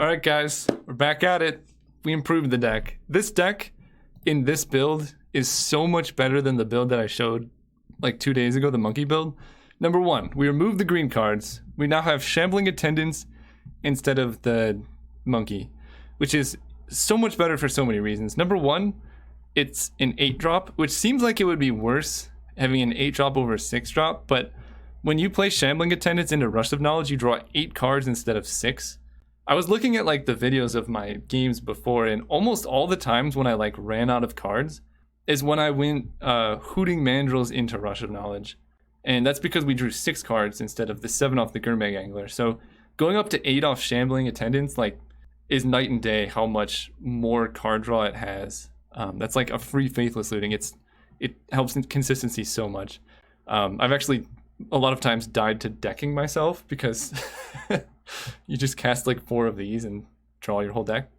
Alright guys, we're back at it. We improved the deck. This deck in this build is so much better than the build that I showed like 2 days ago, the monkey build. Number one, we removed the green cards. We now have Shambling Attendants instead of the monkey, which is so much better for so many reasons. Number one, it's an 8-drop, which seems like it would be worse having an 8-drop over a 6-drop, but when you play Shambling Attendants into Rush of Knowledge, you draw 8 cards instead of 6. I was looking at like the videos of my games before, and almost all the times when I like ran out of cards is when I went Hooting Mandrills into Rush of Knowledge. And that's because we drew 6 cards instead of the 7 off the Gurmag Angler. So going up to 8 off Shambling Attendants like is night and day how much more card draw it has. That's like a free Faithless Looting. It helps in consistency so much. I've actually a lot of times died to decking myself because you just cast like 4 of these and draw your whole deck.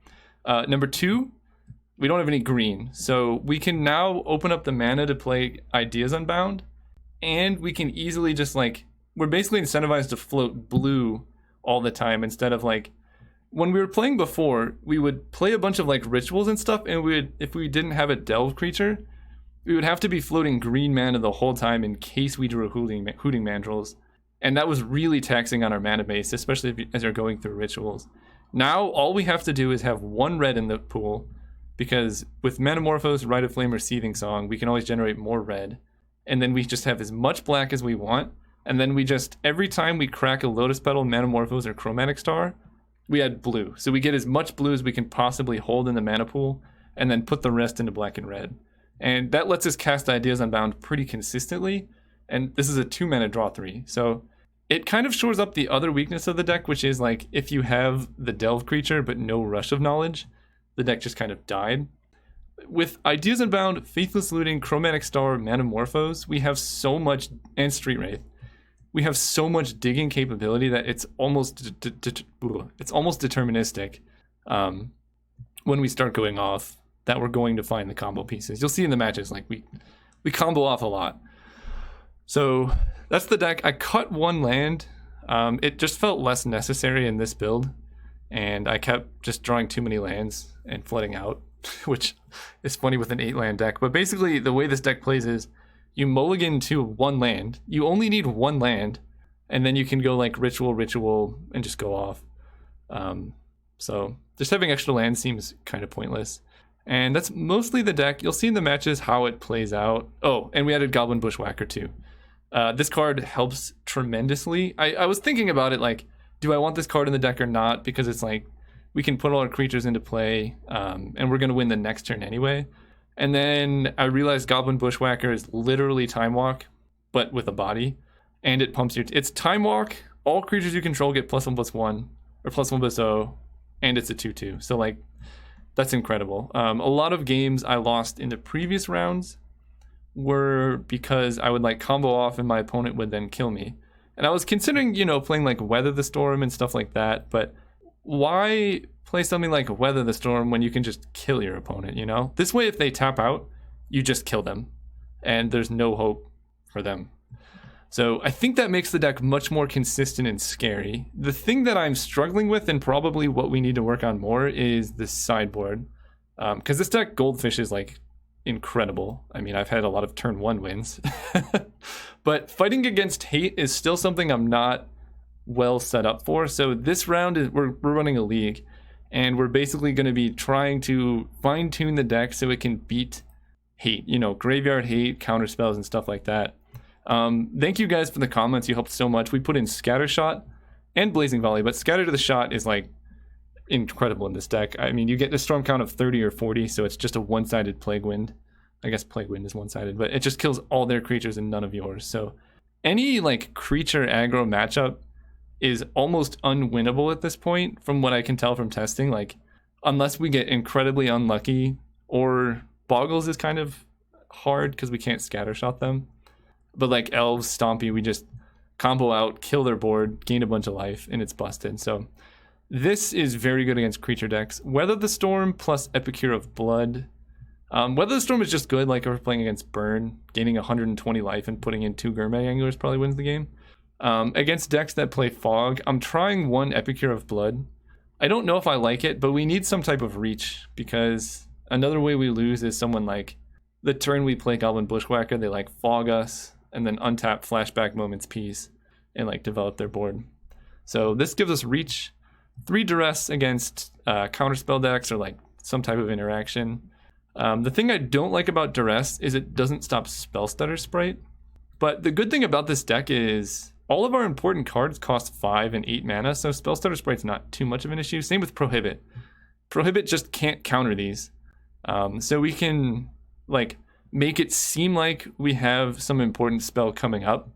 Number 2, we don't have any green, so we can now open up the mana to play Ideas Unbound, and we can easily just like, we're basically incentivized to float blue all the time instead of like, when we were playing before, we would play a bunch of like rituals and stuff, and if we didn't have a delve creature, we would have to be floating green mana the whole time in case we drew Hooting Mandrills. And that was really taxing on our mana base, especially as you're going through rituals. Now, all we have to do is have 1 red in the pool, because with Manamorphose, Rite of Flame, or Seething Song, we can always generate more red. And then we just have as much black as we want. And then we just, every time we crack a Lotus Petal, Manamorphose, or Chromatic Star, we add blue. So we get as much blue as we can possibly hold in the mana pool, and then put the rest into black and red. And that lets us cast Ideas Unbound pretty consistently. And this is a 2-mana draw 3. So it kind of shores up the other weakness of the deck, which is like if you have the Delve creature but no Rush of Knowledge, the deck just kind of died. With Ideas Unbound, Faithless Looting, Chromatic Star, Manamorphose, we have so much, and Street Wraith, we have so much digging capability that it's almost deterministic when we start going off that we're going to find the combo pieces. You'll see in the matches, like we combo off a lot. So that's the deck. I cut 1 land. It just felt less necessary in this build, and I kept just drawing too many lands and flooding out, which is funny with an 8-land deck. But basically, the way this deck plays is you mulligan to 1 land. You only need 1 land, and then you can go like ritual, and just go off. So just having extra land seems kind of pointless. And that's mostly the deck. You'll see in the matches how it plays out. Oh, and we added Goblin Bushwhacker too. This card helps tremendously. I was thinking about it like, do I want this card in the deck or not? Because it's like, we can put all our creatures into play, and we're going to win the next turn anyway. And then I realized Goblin Bushwhacker is literally Time Walk, but with a body. And it pumps your... It's Time Walk, all creatures you control get +1/+1, or +1/+0, and it's a 2/2. So like, that's incredible. A lot of games I lost in the previous rounds were because I would like combo off and my opponent would then kill me. And I was considering, playing like Weather the Storm and stuff like that, but why play something like Weather the Storm when you can just kill your opponent, This way, if they tap out, you just kill them, and there's no hope for them. So I think that makes the deck much more consistent and scary. The thing that I'm struggling with, and probably what we need to work on more, is the sideboard. Because this deck, Goldfish, is like incredible. I mean, I've had a lot of turn 1 wins. But fighting against hate is still something I'm not well set up for. So this round, we're running a league, and we're basically going to be trying to fine-tune the deck so it can beat hate. Graveyard hate, counter spells, and stuff like that. Thank you guys for the comments. You helped so much. We put in Scattershot and Blazing Volley, but Scatter to the Shot is like incredible in this deck. I mean, you get a storm count of 30 or 40, so it's just a one-sided Plague Wind. I guess Plague Wind is one-sided, but it just kills all their creatures and none of yours. So any like creature aggro matchup is almost unwinnable at this point, from what I can tell from testing. Like, unless we get incredibly unlucky, or Boggles is kind of hard because we can't Scattershot them. But like Elves, Stompy, we just combo out, kill their board, gain a bunch of life, and it's busted. So this is very good against creature decks. Weather the Storm plus Epicure of Blood. Weather the Storm is just good, like if we're playing against Burn, gaining 120 life and putting in 2 Gurmag Anglers probably wins the game. Against decks that play Fog, I'm trying 1 Epicure of Blood, I don't know if I like it, but we need some type of reach, because another way we lose is someone like the turn we play Goblin Bushwhacker, they like fog us and then untap Flashback Moment's Peace and like develop their board. So this gives us reach, 3 Duress against counterspell decks or like some type of interaction. The thing I don't like about Duress is it doesn't stop Spell Stutter Sprite. But the good thing about this deck is all of our important cards cost 5 and 8 mana, so Spell Stutter Sprite's not too much of an issue. Same with Prohibit. Prohibit just can't counter these. So we can like make it seem like we have some important spell coming up.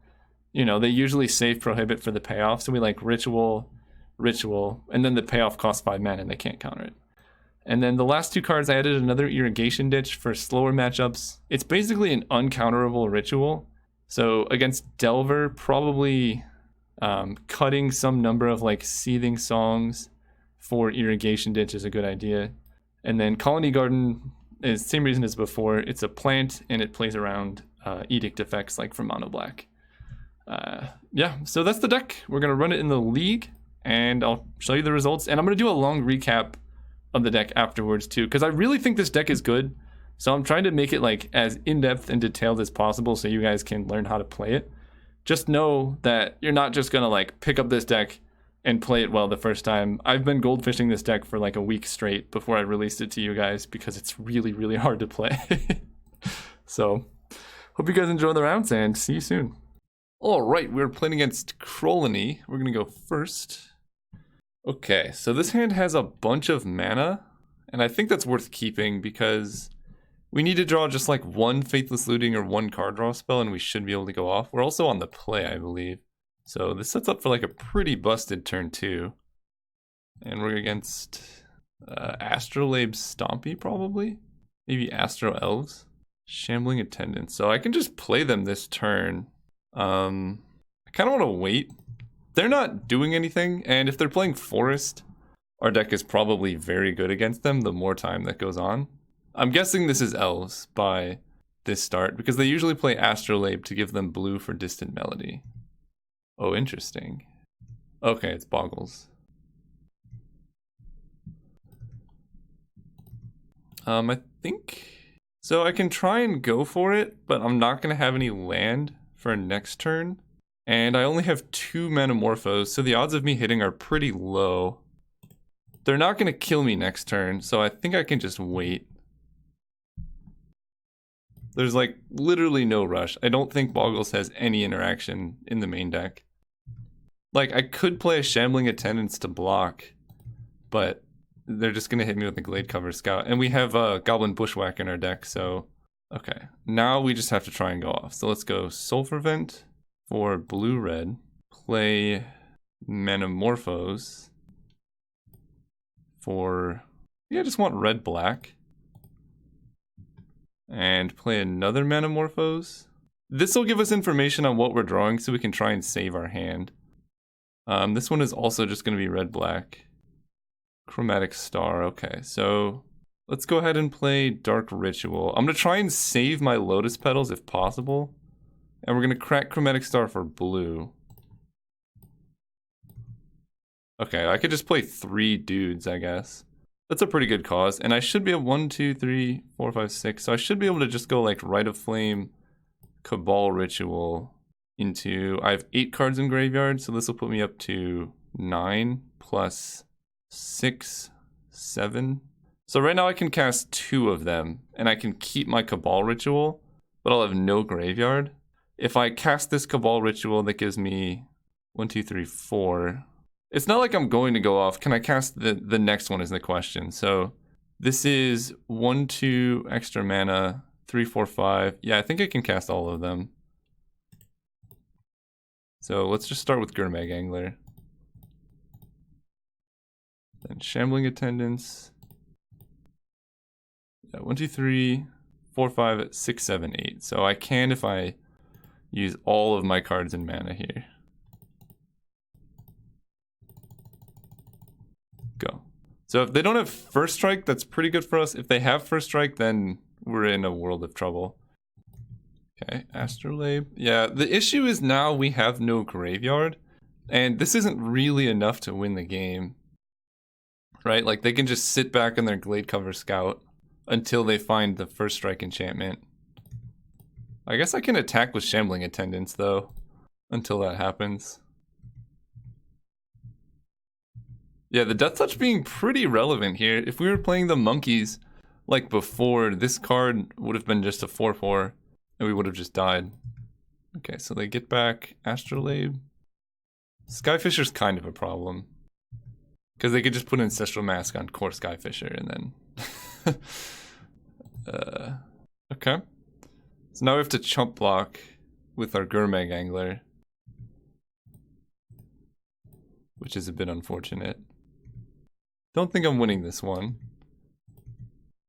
You know, they usually save Prohibit for the payoff, so we like Ritual, and then the payoff costs 5 mana and they can't counter it. And then the last 2 cards, I added another Irrigation Ditch for slower matchups. It's basically an uncounterable Ritual. So against Delver, probably cutting some number of like Seething Songs for Irrigation Ditch is a good idea. And then Khalni Garden is the same reason as before. It's a plant and it plays around Edict effects like from Mono Black. Yeah, so that's the deck. We're going to run it in the league and I'll show you the results. And I'm going to do a long recap of the deck afterwards too, because I really think this deck is good. So I'm trying to make it like as in-depth and detailed as possible so you guys can learn how to play it. Just know that you're not just gonna like pick up this deck and play it well the first time. I've been goldfishing this deck for like a week straight before I released it to you guys because it's really, really hard to play. So hope you guys enjoy the rounds and see you soon. All right, we're playing against Khalni. We're gonna go first. Okay, so this hand has a bunch of mana, and I think that's worth keeping because we need to draw just like 1 Faithless Looting or 1 card draw spell, and we should be able to go off. We're also on the play, I believe. So this sets up for like a pretty busted turn 2. And we're against Astrolabe Stompy, probably? Maybe Astro Elves? Shambling Attendants. So I can just play them this turn. I kind of want to wait. They're not doing anything, and if they're playing Forest, our deck is probably very good against them the more time that goes on. I'm guessing this is Elves by this start, because they usually play Astrolabe to give them blue for Distant Melody. Oh, interesting. Okay, it's Boggles. I think... So I can try and go for it, but I'm not going to have any land for next turn. And I only have 2 Manamorphose, so the odds of me hitting are pretty low. They're not going to kill me next turn, so I think I can just wait. There's like literally no rush. I don't think Boggles has any interaction in the main deck. Like I could play a Shambling Attendants to block, but they're just gonna hit me with a Glade Cover Scout. And we have a Goblin Bushwhacker in our deck, so okay. Now we just have to try and go off. So let's go Sulfur Vent for blue-red. Play Manamorphose for, yeah, I just want red-black. And play another Manamorphose. This will give us information on what we're drawing so we can try and save our hand. This one is also just going to be red-black. Chromatic Star, okay. So let's go ahead and play Dark Ritual. I'm going to try and save my Lotus Petals if possible. And we're going to crack Chromatic Star for blue. Okay, I could just play 3 dudes, I guess. That's a pretty good cause, and I should be at 1, 2, 3, 4, 5, 6. So I should be able to just go like Rite of Flame, Cabal Ritual into... I have 8 cards in graveyard, so this will put me up to 9 plus 6, 7. So right now I can cast 2 of them, and I can keep my Cabal Ritual, but I'll have no graveyard. If I cast this Cabal Ritual, that gives me 1, 2, 3, 4... It's not like I'm going to go off. Can I cast the next one is the question. So this is 1, 2 extra mana, 3, 4, 5. Yeah, I think I can cast all of them. So let's just start with Gurmag Angler. Then Shambling Attendants. Yeah, 1, 2, 3, 4, 5, 6, 7, 8. So I can if I use all of my cards in mana here. Go. So if they don't have First Strike, that's pretty good for us. If they have First Strike, then we're in a world of trouble. Okay, Astrolabe. Yeah, the issue is now we have no graveyard, and this isn't really enough to win the game. right? Like they can just sit back in their Glade Cover Scout until they find the first strike enchantment. I guess I can attack with Shambling Attendants though, until that happens. Yeah, the Death Touch being pretty relevant here. If we were playing the Monkeys like before, this card would have been just a 4/4 and we would have just died. Okay, so they get back Astrolabe. Skyfisher's kind of a problem. Because they could just put Ancestral Mask on core Skyfisher and then... okay. So now we have to chump block with our Gurmag Angler. Which is a bit unfortunate. Don't think I'm winning this one.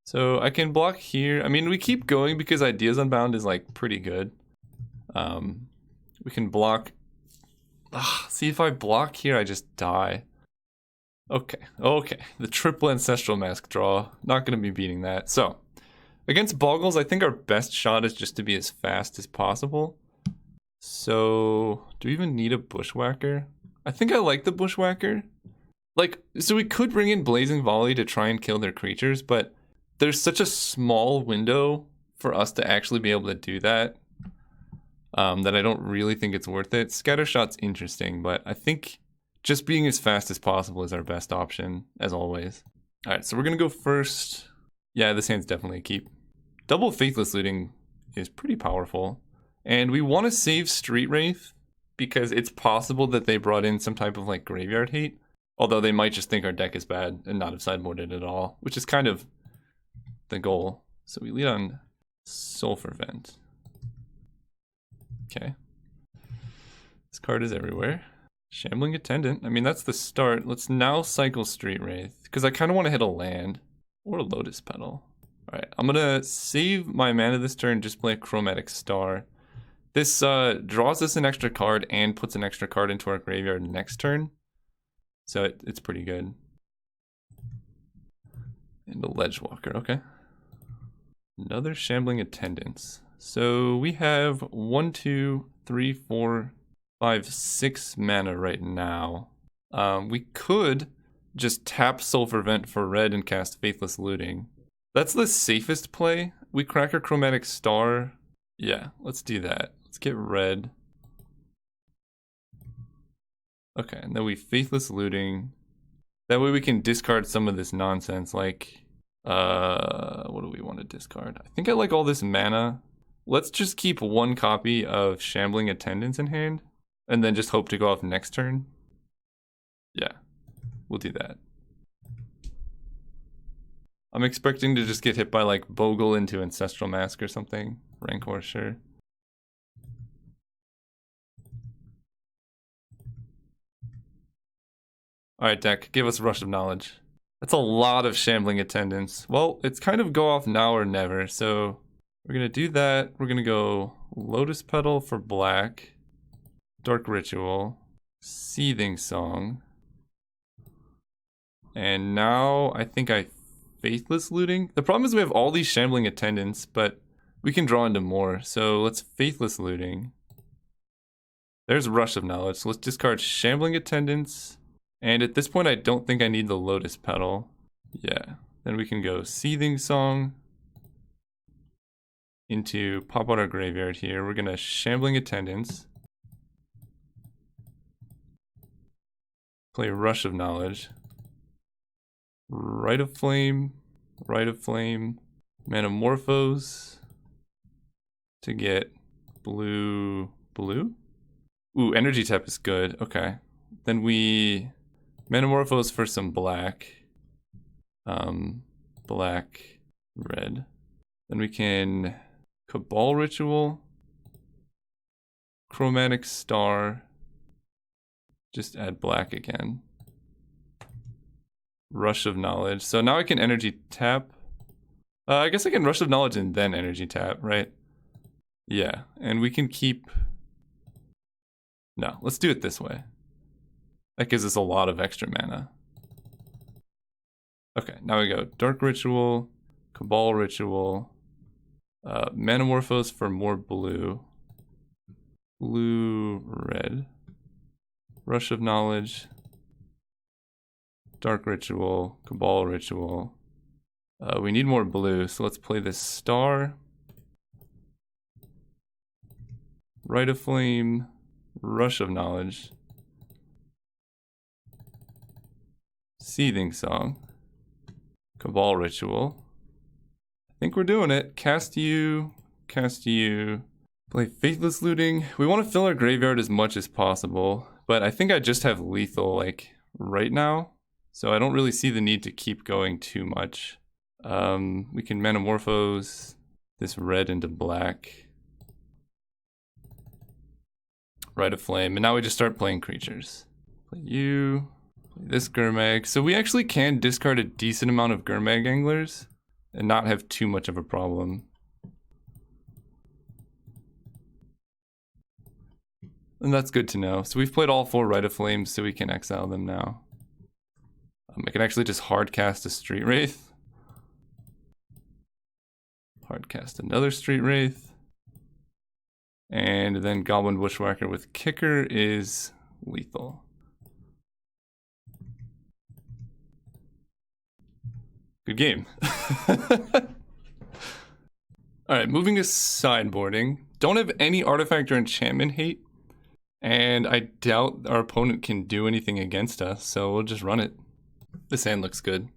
So I can block here. I mean, we keep going because Ideas Unbound is like pretty good. We can block. See, if I block here, I just die. Okay, okay. The triple Ancestral Mask draw. Not going to be beating that. So, against Boggles, I think our best shot is just to be as fast as possible. So, do we even need a Bushwhacker? I think I like the Bushwhacker. Like, so we could bring in Blazing Volley to try and kill their creatures, but there's such a small window for us to actually be able to do that. That I don't really think it's worth it. Scattershot's interesting, but I think just being as fast as possible is our best option, as always. Alright, so we're gonna go first. Yeah, this hand's definitely a keep. Double Faithless Looting is pretty powerful. And we want to save Street Wraith, because it's possible that they brought in some type of like graveyard hate. Although they might just think our deck is bad and not have sideboarded at all, which is kind of the goal. So we lead on Sulfur Vent. Okay. This card is everywhere. Shambling Attendant. I mean, that's the start. Let's now cycle Street Wraith, because I kind of want to hit a land or a Lotus Petal. Alright, I'm going to save my mana this turn, just play a Chromatic Star. This draws us an extra card and puts an extra card into our graveyard next turn. So it's pretty good. And a Ledgewalker, okay. Another Shambling Attendants. So we have 1, 2, 3, 4, 5, 6 mana right now. We could just tap Sulfur Vent for red and cast Faithless Looting. That's the safest play. We crack our Chromatic Star. Yeah, let's do that. Let's get red. Okay, and then we Faithless Looting. That way we can discard some of this nonsense, like, what do we want to discard? I think I like all this mana. Let's just keep one copy of Shambling Attendants in hand, and then just hope to go off next turn. Yeah, we'll do that. I'm expecting to just get hit by, like, Bogle into Ancestral Mask or something. Rancor, sure. Alright, deck, give us Rush of Knowledge. That's a lot of Shambling Attendants. Well, it's kind of go off now or never, so we're gonna do that. We're gonna go Lotus Petal for black, Dark Ritual, Seething Song, and now I think I Faithless Looting. The problem is we have all these Shambling Attendants, but we can draw into more, so let's Faithless Looting. There's Rush of Knowledge, so let's discard Shambling Attendants. And at this point, I don't think I need the Lotus Petal. Yeah. Then we can go Seething Song into pop out our graveyard here. We're going to Shambling Attendants. Play Rush of Knowledge. Rite of Flame. Rite of Flame. Manamorphose. To get blue. Blue? Ooh, Energy Tap is good. Okay. Then we Manamorphose for some black. Black, red. Then we can Cabal Ritual. Chromatic Star. Just add black again. Rush of Knowledge. So now I can Energy Tap. I guess I can Rush of Knowledge and then Energy Tap, right? Yeah, and we can keep... No, let's do it this way. That gives us a lot of extra mana. Okay, now we go Dark Ritual, Cabal Ritual, Manamorphose for more blue, blue, red, Rush of Knowledge, Dark Ritual, Cabal Ritual. We need more blue, so let's play this Star. Rite of Flame, Rush of Knowledge. Seething Song. Cabal Ritual. I think we're doing it. Cast you. Play Faithless Looting. We want to fill our graveyard as much as possible, but I think I just have lethal like right now, so I don't really see the need to keep going too much. We can Manamorphose this red into black. Rite of Flame, and now we just start playing creatures. Play you, play this Gurmag. So we actually can discard a decent amount of Gurmag Anglers and not have too much of a problem. And that's good to know. So we've played all 4 Rite of Flames, so we can exile them now. I can actually just hardcast a Street Wraith. Hardcast another Street Wraith. And then Goblin Bushwhacker with Kicker is lethal. Good game. Alright, moving to sideboarding. Don't have any artifact or enchantment hate. And I doubt our opponent can do anything against us, so we'll just run it. This hand looks good.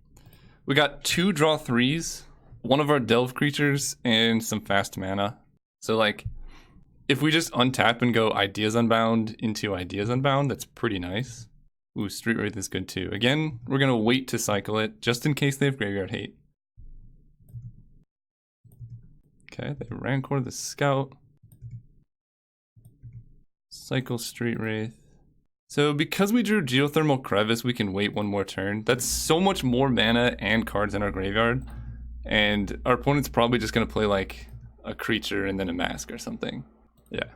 We got 2 draw 3s, one of our delve creatures, and some fast mana. So like, if we just untap and go Ideas Unbound into Ideas Unbound, that's pretty nice. Ooh, Street Wraith is good too. Again, we're gonna wait to cycle it, just in case they have Graveyard Hate. Okay, they Rancor the Scout. Cycle Street Wraith. So because we drew Geothermal Crevice, we can wait one more turn. That's so much more mana and cards in our graveyard. And our opponent's probably just gonna play like a creature and then a mask or something. Yeah.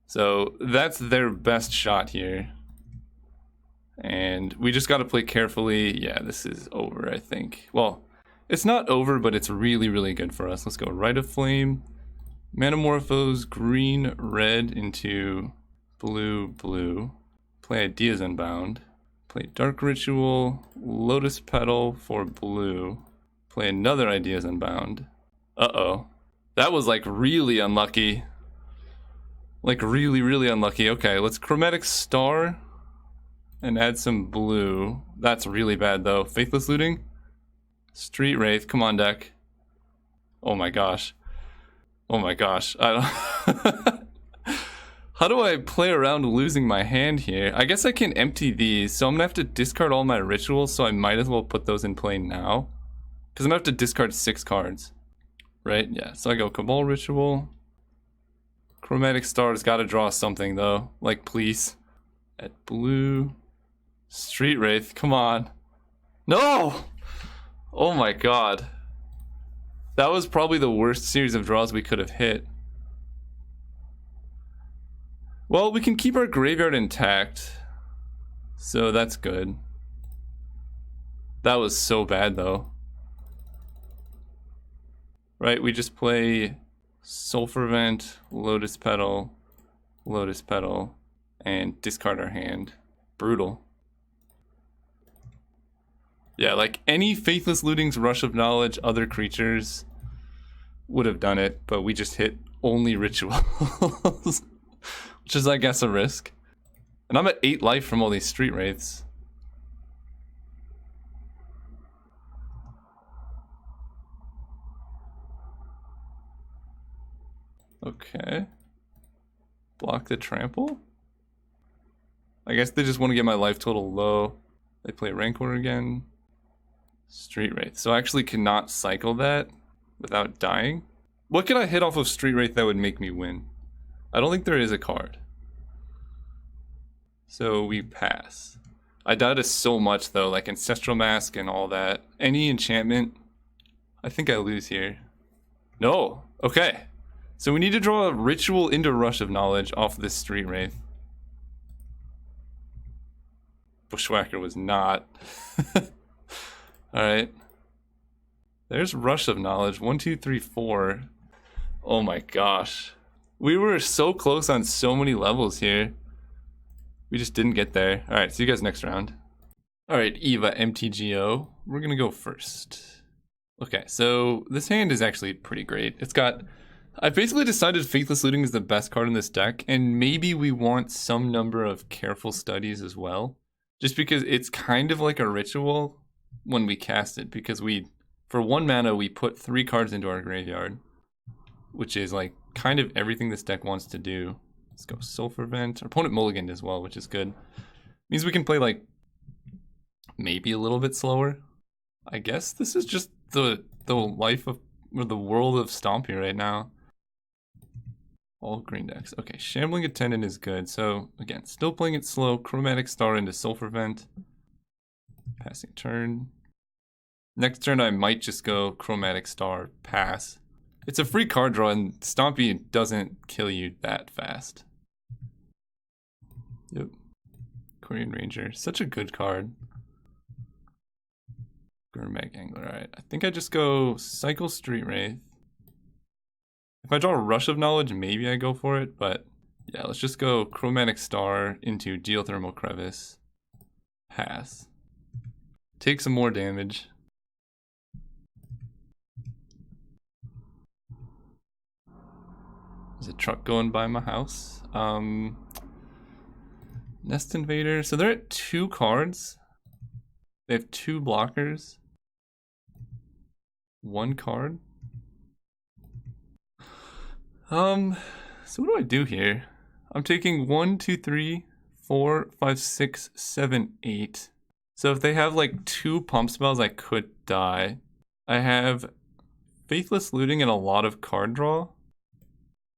So that's their best shot here. And we just gotta play carefully. Yeah, this is over, I think. Well, it's not over, but it's really, really good for us. Let's go Rite of Flame. Manamorphose green, red into blue, blue. Play Ideas Unbound. Play Dark Ritual, Lotus Petal for blue. Play another Ideas Unbound. Uh-oh. That was like really unlucky. Like really, really unlucky. Okay, let's Chromatic Star and add some blue. That's really bad though. Faithless Looting. Street Wraith, come on deck. Oh my gosh. Oh my gosh, I don't... How do I play around losing my hand here? I guess I can empty these, so I'm gonna have to discard all my rituals, so I might as well put those in play now. Because I'm gonna have to discard 6 cards. Right, yeah, so I go Cabal Ritual. Chromatic Star's gotta draw something though, like please. At blue. Street Wraith, come on. No! Oh my god. That was probably the worst series of draws we could have hit. Well, we can keep our graveyard intact, so that's good. That was so bad though. Right, we just play Sulfur Vent, Lotus Petal, and discard our hand. Brutal. Yeah, like any Faithless Looting's Rush of Knowledge, other creatures would have done it, but we just hit only rituals. Which is, I guess, a risk. And I'm at 8 life from all these Street Wraiths. Okay. Block the trample? I guess they just want to get my life total low. They play Rancor again. Street Wraith. So I actually cannot cycle that without dying. What can I hit off of Street Wraith that would make me win? I don't think there is a card. So we pass. I doubt it so much though, like Ancestral Mask and all that. Any enchantment, I think I lose here. No, okay. So we need to draw a Ritual into Rush of Knowledge off this Street Wraith. Bushwhacker was not. Alright. There's Rush of Knowledge. 1, 2, 3, 4. Oh my gosh. We were so close on so many levels here. We just didn't get there. Alright, see you guys next round. All right, Eva MTGO. We're gonna go first. Okay, so this hand is actually pretty great. It's got, I've basically decided Faithless Looting is the best card in this deck, and maybe we want some number of Careful Studies as well, just because it's kind of like a ritual when we cast it, because for 1 mana, we put 3 cards into our graveyard, which is like kind of everything this deck wants to do. Let's go Sulfur Vent. Our opponent mulliganed as well, which is good. Means we can play like maybe a little bit slower. I guess this is just the life of, or the world of Stompy right now. All green decks. Okay, Shambling Attendant is good. So again, still playing it slow. Chromatic Star into Sulfur Vent. Passing turn. Next turn I might just go Chromatic Star, pass. It's a free card draw and Stompy doesn't kill you that fast. Yep. Korean Ranger, such a good card. Gurmag Angler, alright. I think I just go Cycle Street Wraith. If I draw a Rush of Knowledge, maybe I go for it, but yeah, let's just go Chromatic Star into Geothermal Crevice. Pass. Take some more damage. There's a truck going by my house. Nest Invader. So they're at 2 cards. They have 2 blockers. 1 card. So what do I do here? I'm taking 1, 2, 3, 4, 5, 6, 7, 8. So if they have like 2 pump spells, I could die. I have Faithless Looting and a lot of card draw.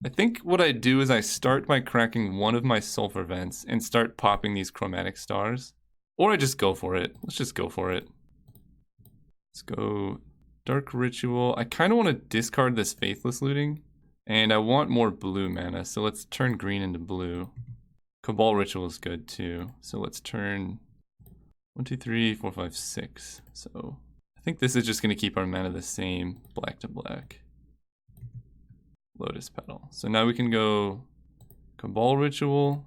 I think what I do is I start by cracking one of my Sulfur Vents and start popping these Chromatic Stars. Or I just go for it. Let's just go for it. Let's go Dark Ritual. I kind of want to discard this Faithless Looting. And I want more blue mana, so let's turn green into blue. Cabal Ritual is good too. So let's turn 1, 2, 3, 4, 5, 6. So I think this is just going to keep our mana the same. Black to black. Lotus Petal. So now we can go Cabal Ritual,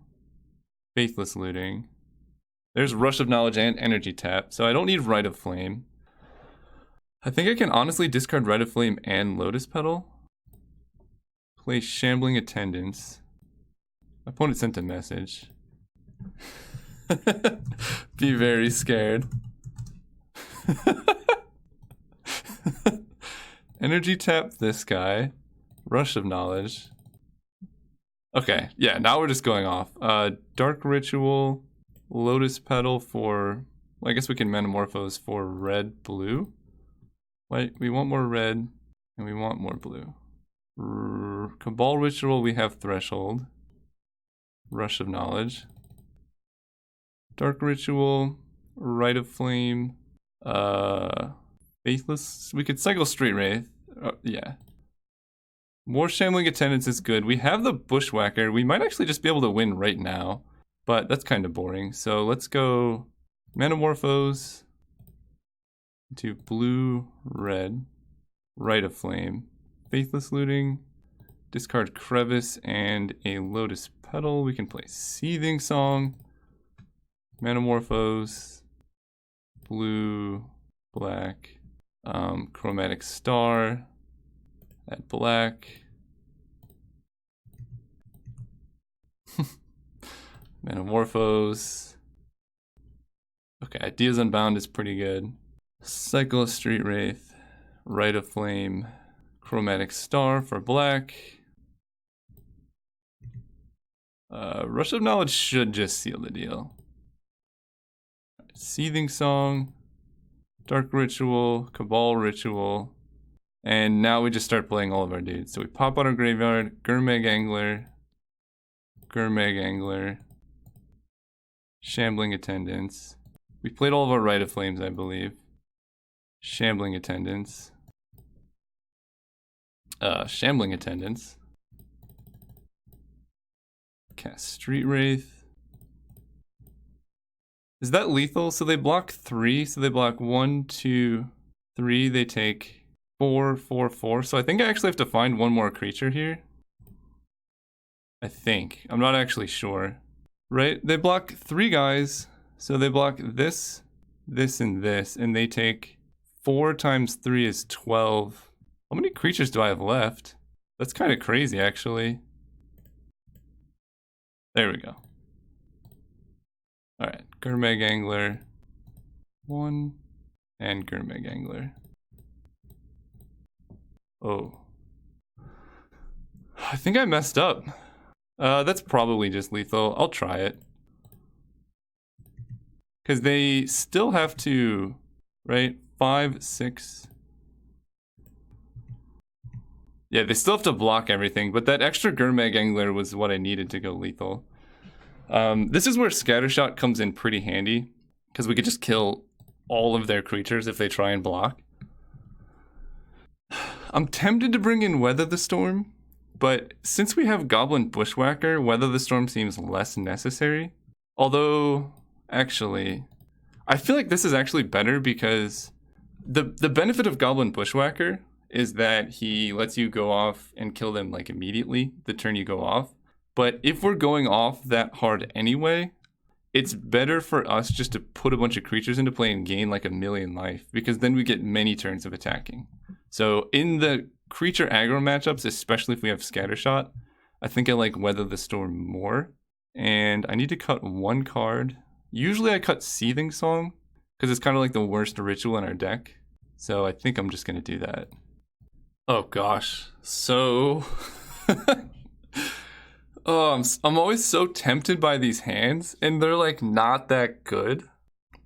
Faithless Looting. There's Rush of Knowledge and Energy Tap, so I don't need Rite of Flame. I think I can honestly discard Rite of Flame and Lotus Petal. Play Shambling Attendants. My opponent sent a message. Be very scared. Energy Tap this guy. Rush of Knowledge. Okay, yeah, now we're just going off. Dark Ritual, Lotus Petal for, well, I guess we can Manamorphose for red, blue. Wait, we want more red, and we want more blue. Cabal Ritual, we have Threshold. Rush of Knowledge. Dark Ritual, Rite of Flame, Faithless. We could cycle Street Wraith. Yeah. More Shambling Attendants is good. We have the Bushwhacker. We might actually just be able to win right now, but that's kind of boring. So let's go Manamorphose to blue, red, Rite of Flame, Faithless Looting, discard Crevice and a Lotus Petal. We can play Seething Song, Manamorphose, blue, black, Chromatic Star, add black, Manamorphose. Okay, Ideas Unbound is pretty good. Cycle of Street Wraith, Rite of Flame, Chromatic Star for black. Rush of Knowledge should just seal the deal. Seething Song, Dark Ritual, Cabal Ritual, and now we just start playing all of our dudes. So we pop out our graveyard, Gurmag Angler, Shambling Attendants. We played all of our Rite of Flames, I believe. Shambling Attendants. Shambling Attendants. Cast Street Wraith. Is that lethal? So they block 3, so they block 1, 2, 3. They take 4, 4, 4. So I think I actually have to find one more creature here. I think. I'm not actually sure. Right? They block 3 guys. So they block this, this, and this, and they take 4 times 3 is 12. How many creatures do I have left? That's kind of crazy, actually. There we go. Alright, Gurmag Angler. 1, and Gurmag Angler. Oh. I think I messed up. That's probably just lethal. I'll try it. Because they still have to, right? 5, 6. Yeah, they still have to block everything, but that extra Gurmag Angler was what I needed to go lethal. This is where Scattershot comes in pretty handy, because we could just kill all of their creatures if they try and block. I'm tempted to bring in Weather the Storm, but since we have Goblin Bushwhacker, Weather the Storm seems less necessary. Although, actually, I feel like this is actually better because the benefit of Goblin Bushwhacker is that he lets you go off and kill them like immediately the turn you go off. But if we're going off that hard anyway, it's better for us just to put a bunch of creatures into play and gain like 1,000,000 life, because then we get many turns of attacking. So in the creature aggro matchups, especially if we have Scattershot, I think I like Weather the Storm more. And I need to cut 1 card. Usually I cut Seething Song, because it's kind of like the worst ritual in our deck. So I think I'm just going to do that. Oh gosh. So... oh, I'm always so tempted by these hands, and they're like not that good,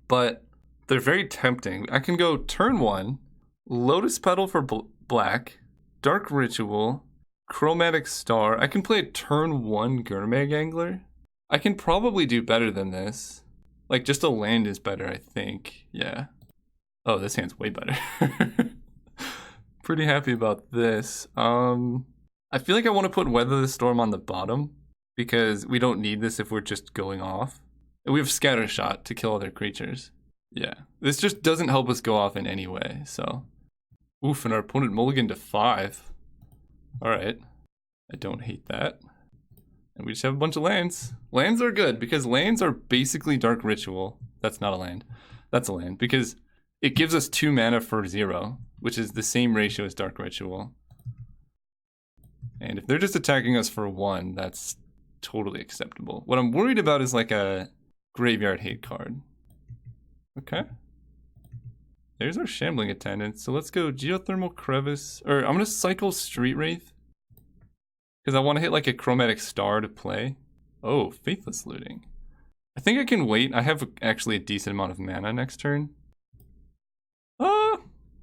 but they're very tempting. I can go turn 1, Lotus Petal for black, Dark Ritual, Chromatic Star. I can play a turn 1 Gurmag Angler. I can probably do better than this. Like, just a land is better, I think. Yeah. Oh, this hand's way better. Pretty happy about this. I feel like I want to put Weather the Storm on the bottom, because we don't need this if we're just going off. And we have Scattershot to kill other creatures. Yeah. This just doesn't help us go off in any way, so... Oof, and our opponent mulliganed to 5. Alright. I don't hate that. And we just have a bunch of lands. Lands are good, because lands are basically Dark Ritual. That's not a land. That's a land, because it gives us 2 mana for 0, which is the same ratio as Dark Ritual. And if they're just attacking us for 1, that's totally acceptable. What I'm worried about is like a graveyard hate card. Okay. There's our Shambling Attendants. So let's go Geothermal Crevice. Or I'm going to cycle Street Wraith, because I want to hit like a Chromatic Star to play. Oh, Faithless Looting. I think I can wait. I have actually a decent amount of mana next turn.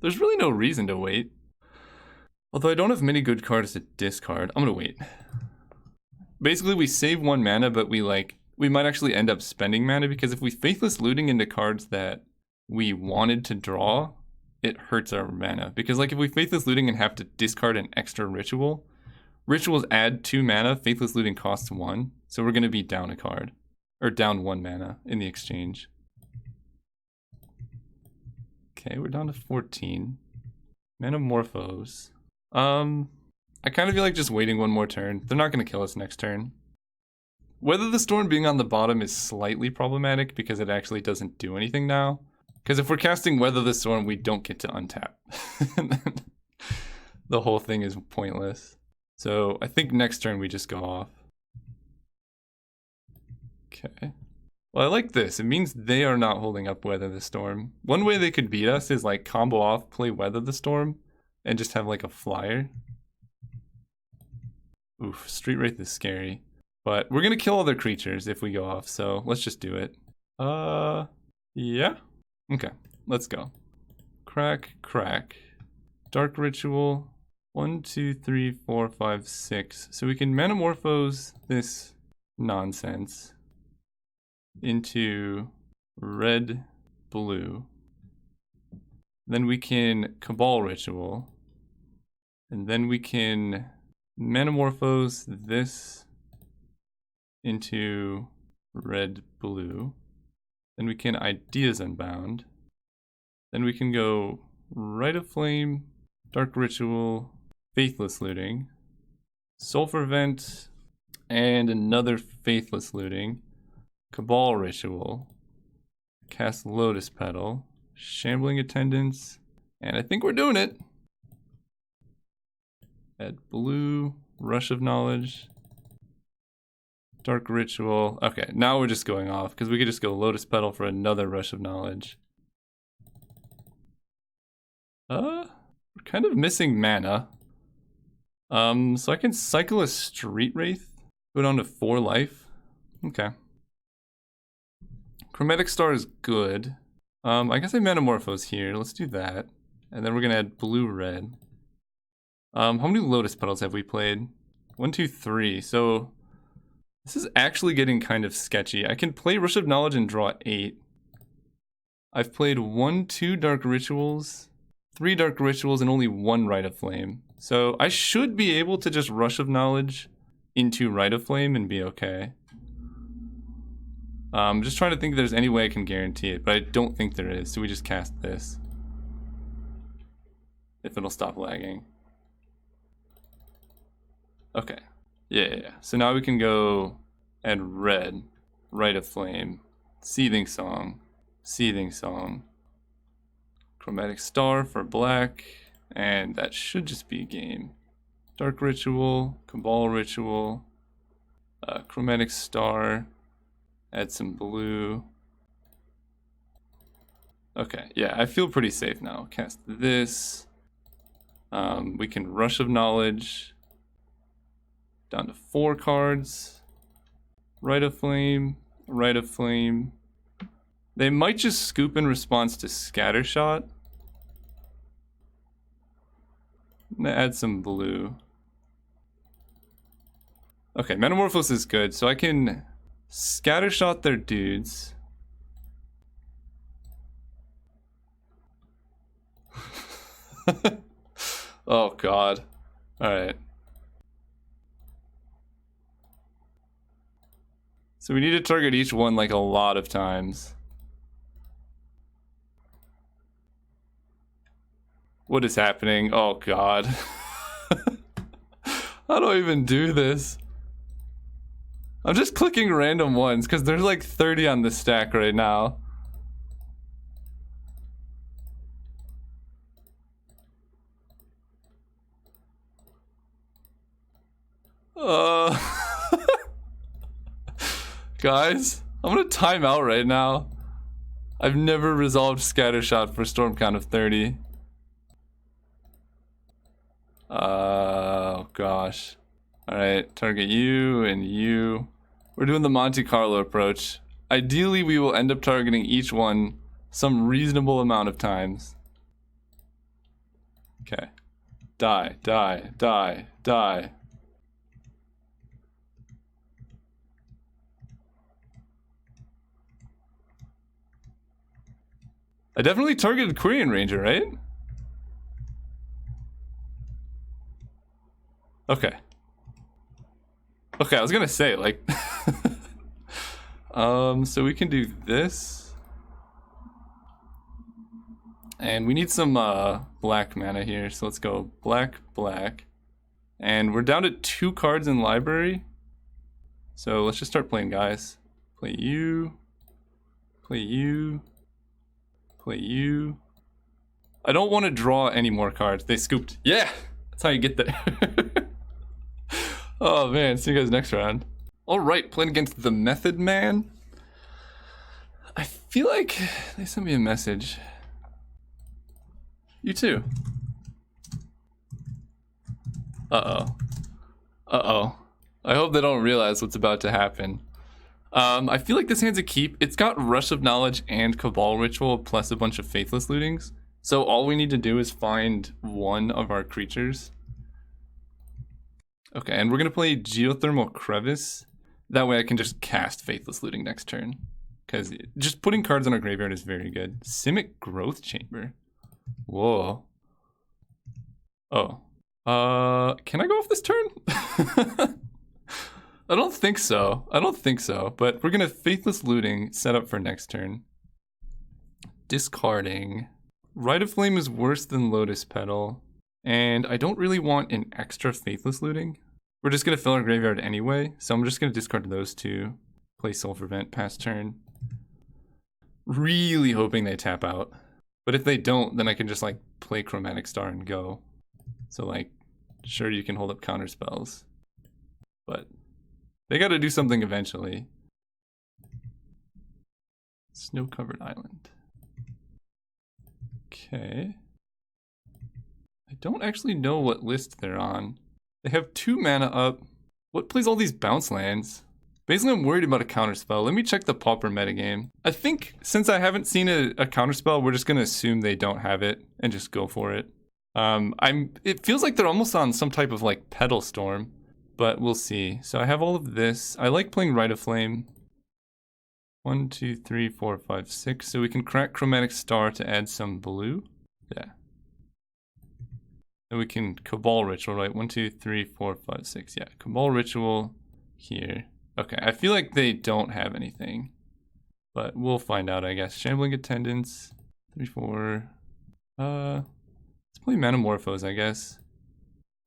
There's really no reason to wait. Although I don't have many good cards to discard. I'm going to wait. Basically, we save 1 mana, but we might actually end up spending mana, because if we Faithless Looting into cards that we wanted to draw, it hurts our mana. Because like if we Faithless Looting and have to discard an extra ritual, rituals add 2 mana, Faithless Looting costs 1, so we're going to be down a card. Or down 1 mana in the exchange. Okay, we're down to 14. Manamorphose. I kind of feel like just waiting 1 more turn. They're not going to kill us next turn. Weather the Storm being on the bottom is slightly problematic, because it actually doesn't do anything now. Because if we're casting Weather the Storm, we don't get to untap. The whole thing is pointless. So I think next turn we just go off. Okay. Well, I like this. It means they are not holding up Weather the Storm. One way they could beat us is like combo off, play Weather the Storm, and just have like a flyer. Oof, Street Wraith is scary. But we're gonna kill other creatures if we go off, so let's just do it. Yeah? Okay, let's go. Crack, crack. Dark Ritual. 1, 2, 3, 4, 5, 6. So we can Manamorphose this nonsense into red, blue. Then we can Cabal Ritual. And then we can Manamorphose this into red, blue. Then we can Ideas Unbound. Then we can go Rite of Flame, Dark Ritual, Faithless Looting, Sulfur Vent, and another Faithless Looting, Cabal Ritual. Cast Lotus Petal. Shambling Attendants. And I think we're doing it. Add blue. Rush of Knowledge. Dark Ritual. Okay, now we're just going off because we could just go Lotus Petal for another Rush of Knowledge. We're kind of missing mana. So I can cycle a Street Wraith. Go down to 4 life. Okay. Chromatic Star is good. I guess I Manamorphose here. Let's do that. And then we're gonna add blue-red. How many Lotus Petals have we played? 1, 2, 3. So this is actually getting kind of sketchy. I can play Rush of Knowledge and draw 8. I've played 1, 2 Dark Rituals, 3 Dark Rituals, and only 1 Rite of Flame. So I should be able to just Rush of Knowledge into Rite of Flame and be okay. I'm just trying to think if there's any way I can guarantee it, but I don't think there is, so we just cast this. If it'll stop lagging. Okay. Yeah. So now we can go add red, Rite of Flame, Seething Song, Seething Song, Chromatic Star for black, and that should just be a game. Dark Ritual, Cabal Ritual, Chromatic Star, add some blue. Okay, yeah, I feel pretty safe now. Cast this. We can Rush of Knowledge. Down to 4 cards. Rite of Flame, Rite of Flame. They might just scoop in response to Scattershot. I'm gonna add some blue. Okay, Manamorphose is good, so I can Scattershot their dudes. Oh god. Alright. So we need to target each one like a lot of times. What is happening? Oh god. How do I even do this? I'm just clicking random ones because there's like 30 on the stack right now. Guys, I'm gonna time out right now. I've never resolved Scattershot for storm count of 30. Oh gosh. Alright, target you and you. We're doing the Monte Carlo approach. Ideally, we will end up targeting each one some reasonable amount of times. Okay. Die, die, die, die. I definitely targeted Quirion Ranger, right? Okay. Okay, I was gonna say, like... so we can do this. And we need some black mana here, so let's go black, black. And we're down to 2 cards in library. So let's just start playing, guys. Play you. Play you. Play you. I don't want to draw any more cards. They scooped. Yeah! That's how you get there. Oh man, see you guys next round. Alright, playing against the Method Man. I feel like they sent me a message. You too. Uh-oh. Uh-oh. I hope they don't realize what's about to happen. I feel like this hand's a keep. It's got Rush of Knowledge and Cabal Ritual plus a bunch of Faithless Lootings. So all we need to do is find one of our creatures. Okay, and we're going to play Geothermal Crevice. That way I can just cast Faithless Looting next turn. Because just putting cards on our graveyard is very good. Simic Growth Chamber. Whoa. Oh. Can I go off this turn? I don't think so. I don't think so. But we're going to Faithless Looting set up for next turn. Discarding. Rite of Flame is worse than Lotus Petal. And I don't really want an extra Faithless Looting. We're just going to fill our graveyard anyway. So I'm just going to discard those 2. Play Sulfur Vent past turn. Really hoping they tap out. But if they don't, then I can just like play Chromatic Star and go. So like, sure you can hold up counter spells. But they gotta do something eventually. Snow-covered island. Okay. I don't actually know what list they're on. They have 2 mana up. What plays all these bounce lands? Basically, I'm worried about a counterspell. Let me check the Pauper metagame. I think since I haven't seen a counterspell, we're just gonna assume they don't have it and just go for it. It feels like they're almost on some type of like Petal Storm, but we'll see. So I have all of this. I like playing Rite of Flame. 1, 2, 3, 4, 5, 6. So we can crack Chromatic Star to add some blue. Yeah. And we can Cabal Ritual, right? 1, 2, 3, 4, 5, 6. Yeah, Cabal Ritual here. Okay, I feel like they don't have anything, but we'll find out, I guess. Shambling Attendants, 3, 4. Let's play Manamorphose, I guess.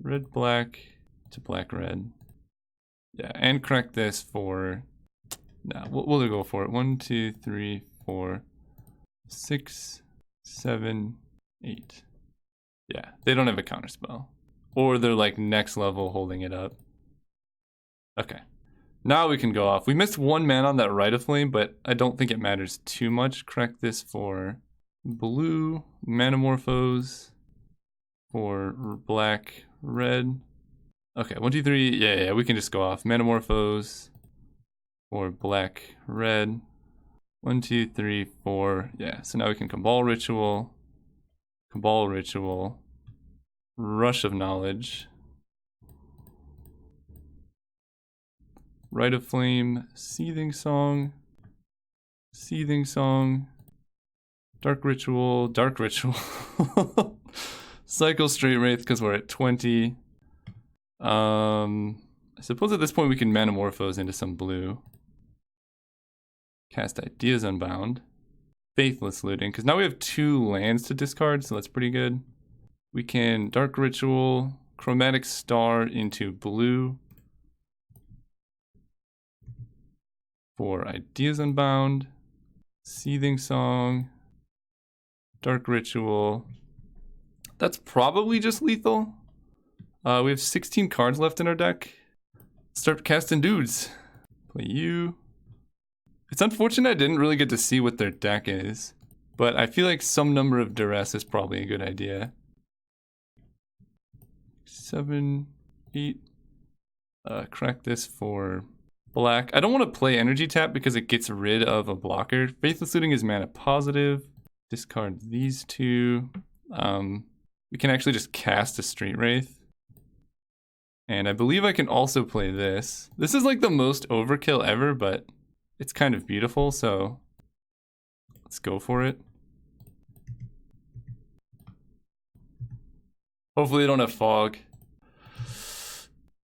Red, black to black, red. Yeah, and crack this for. Nah, we'll go for it. 1, 2, 3, 4, 6, 7, 8. Yeah, they don't have a counterspell. Or they're like next level holding it up. Okay. Now we can go off. We missed 1 mana on that Rite of Flame, but I don't think it matters too much. Correct this for blue, Manamorphose, for black, red. Okay, 1, 2, 3. Yeah, we can just go off. Manamorphose, for black, red. 1, 2, 3, 4. Yeah, so now we can Cabal Ritual, Rush of Knowledge, Rite of Flame, Seething Song, Dark Ritual, Cycle Street Wraith because we're at 20. I suppose at this point we can Manamorphose into some blue. Cast Ideas Unbound. Faithless Looting, because now we have 2 lands to discard, so that's pretty good. We can Dark Ritual, Chromatic Star into blue. For Ideas Unbound, Seething Song, Dark Ritual. That's probably just lethal. We have 16 cards left in our deck. Start casting dudes. Play you. It's unfortunate I didn't really get to see what their deck is, but I feel like some number of Duress is probably a good idea. 7, 8. Crack this for black. I don't want to play Energy Tap because it gets rid of a blocker. Faithless Looting is mana positive. Discard these 2. We can actually just cast a Street Wraith. And I believe I can also play this. This is like the most overkill ever, but it's kind of beautiful, so let's go for it. Hopefully they don't have fog.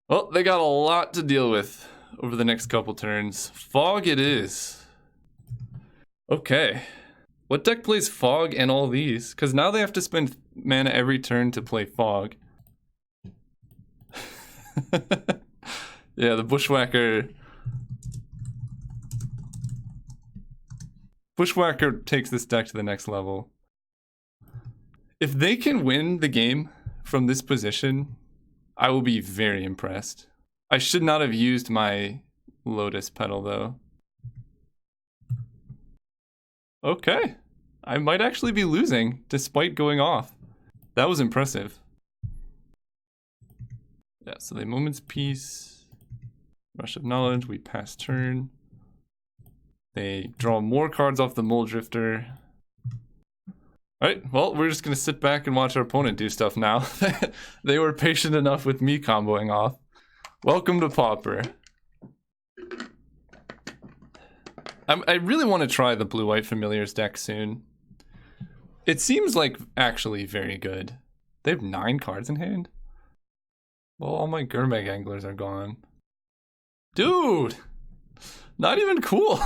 Well, they got a lot to deal with over the next couple turns. Fog it is. Okay. What deck plays fog and all these? Because now they have to spend mana every turn to play fog. Yeah, the Bushwhacker. Bushwhacker takes this deck to the next level. If they can win the game from this position, I will be very impressed. I should not have used my Lotus Petal though. Okay. I might actually be losing despite going off. That was impressive. Yeah, so they Moment's Peace, Rush of Knowledge, we pass turn. They draw more cards off the Mole Drifter. Alright, well, we're just gonna sit back and watch our opponent do stuff now. They were patient enough with me comboing off. Welcome to Pauper. I really want to try the Blue-White Familiars deck soon. It seems like actually very good. They have 9 cards in hand? Well, all my Gurmag Anglers are gone. Dude! Not even cool!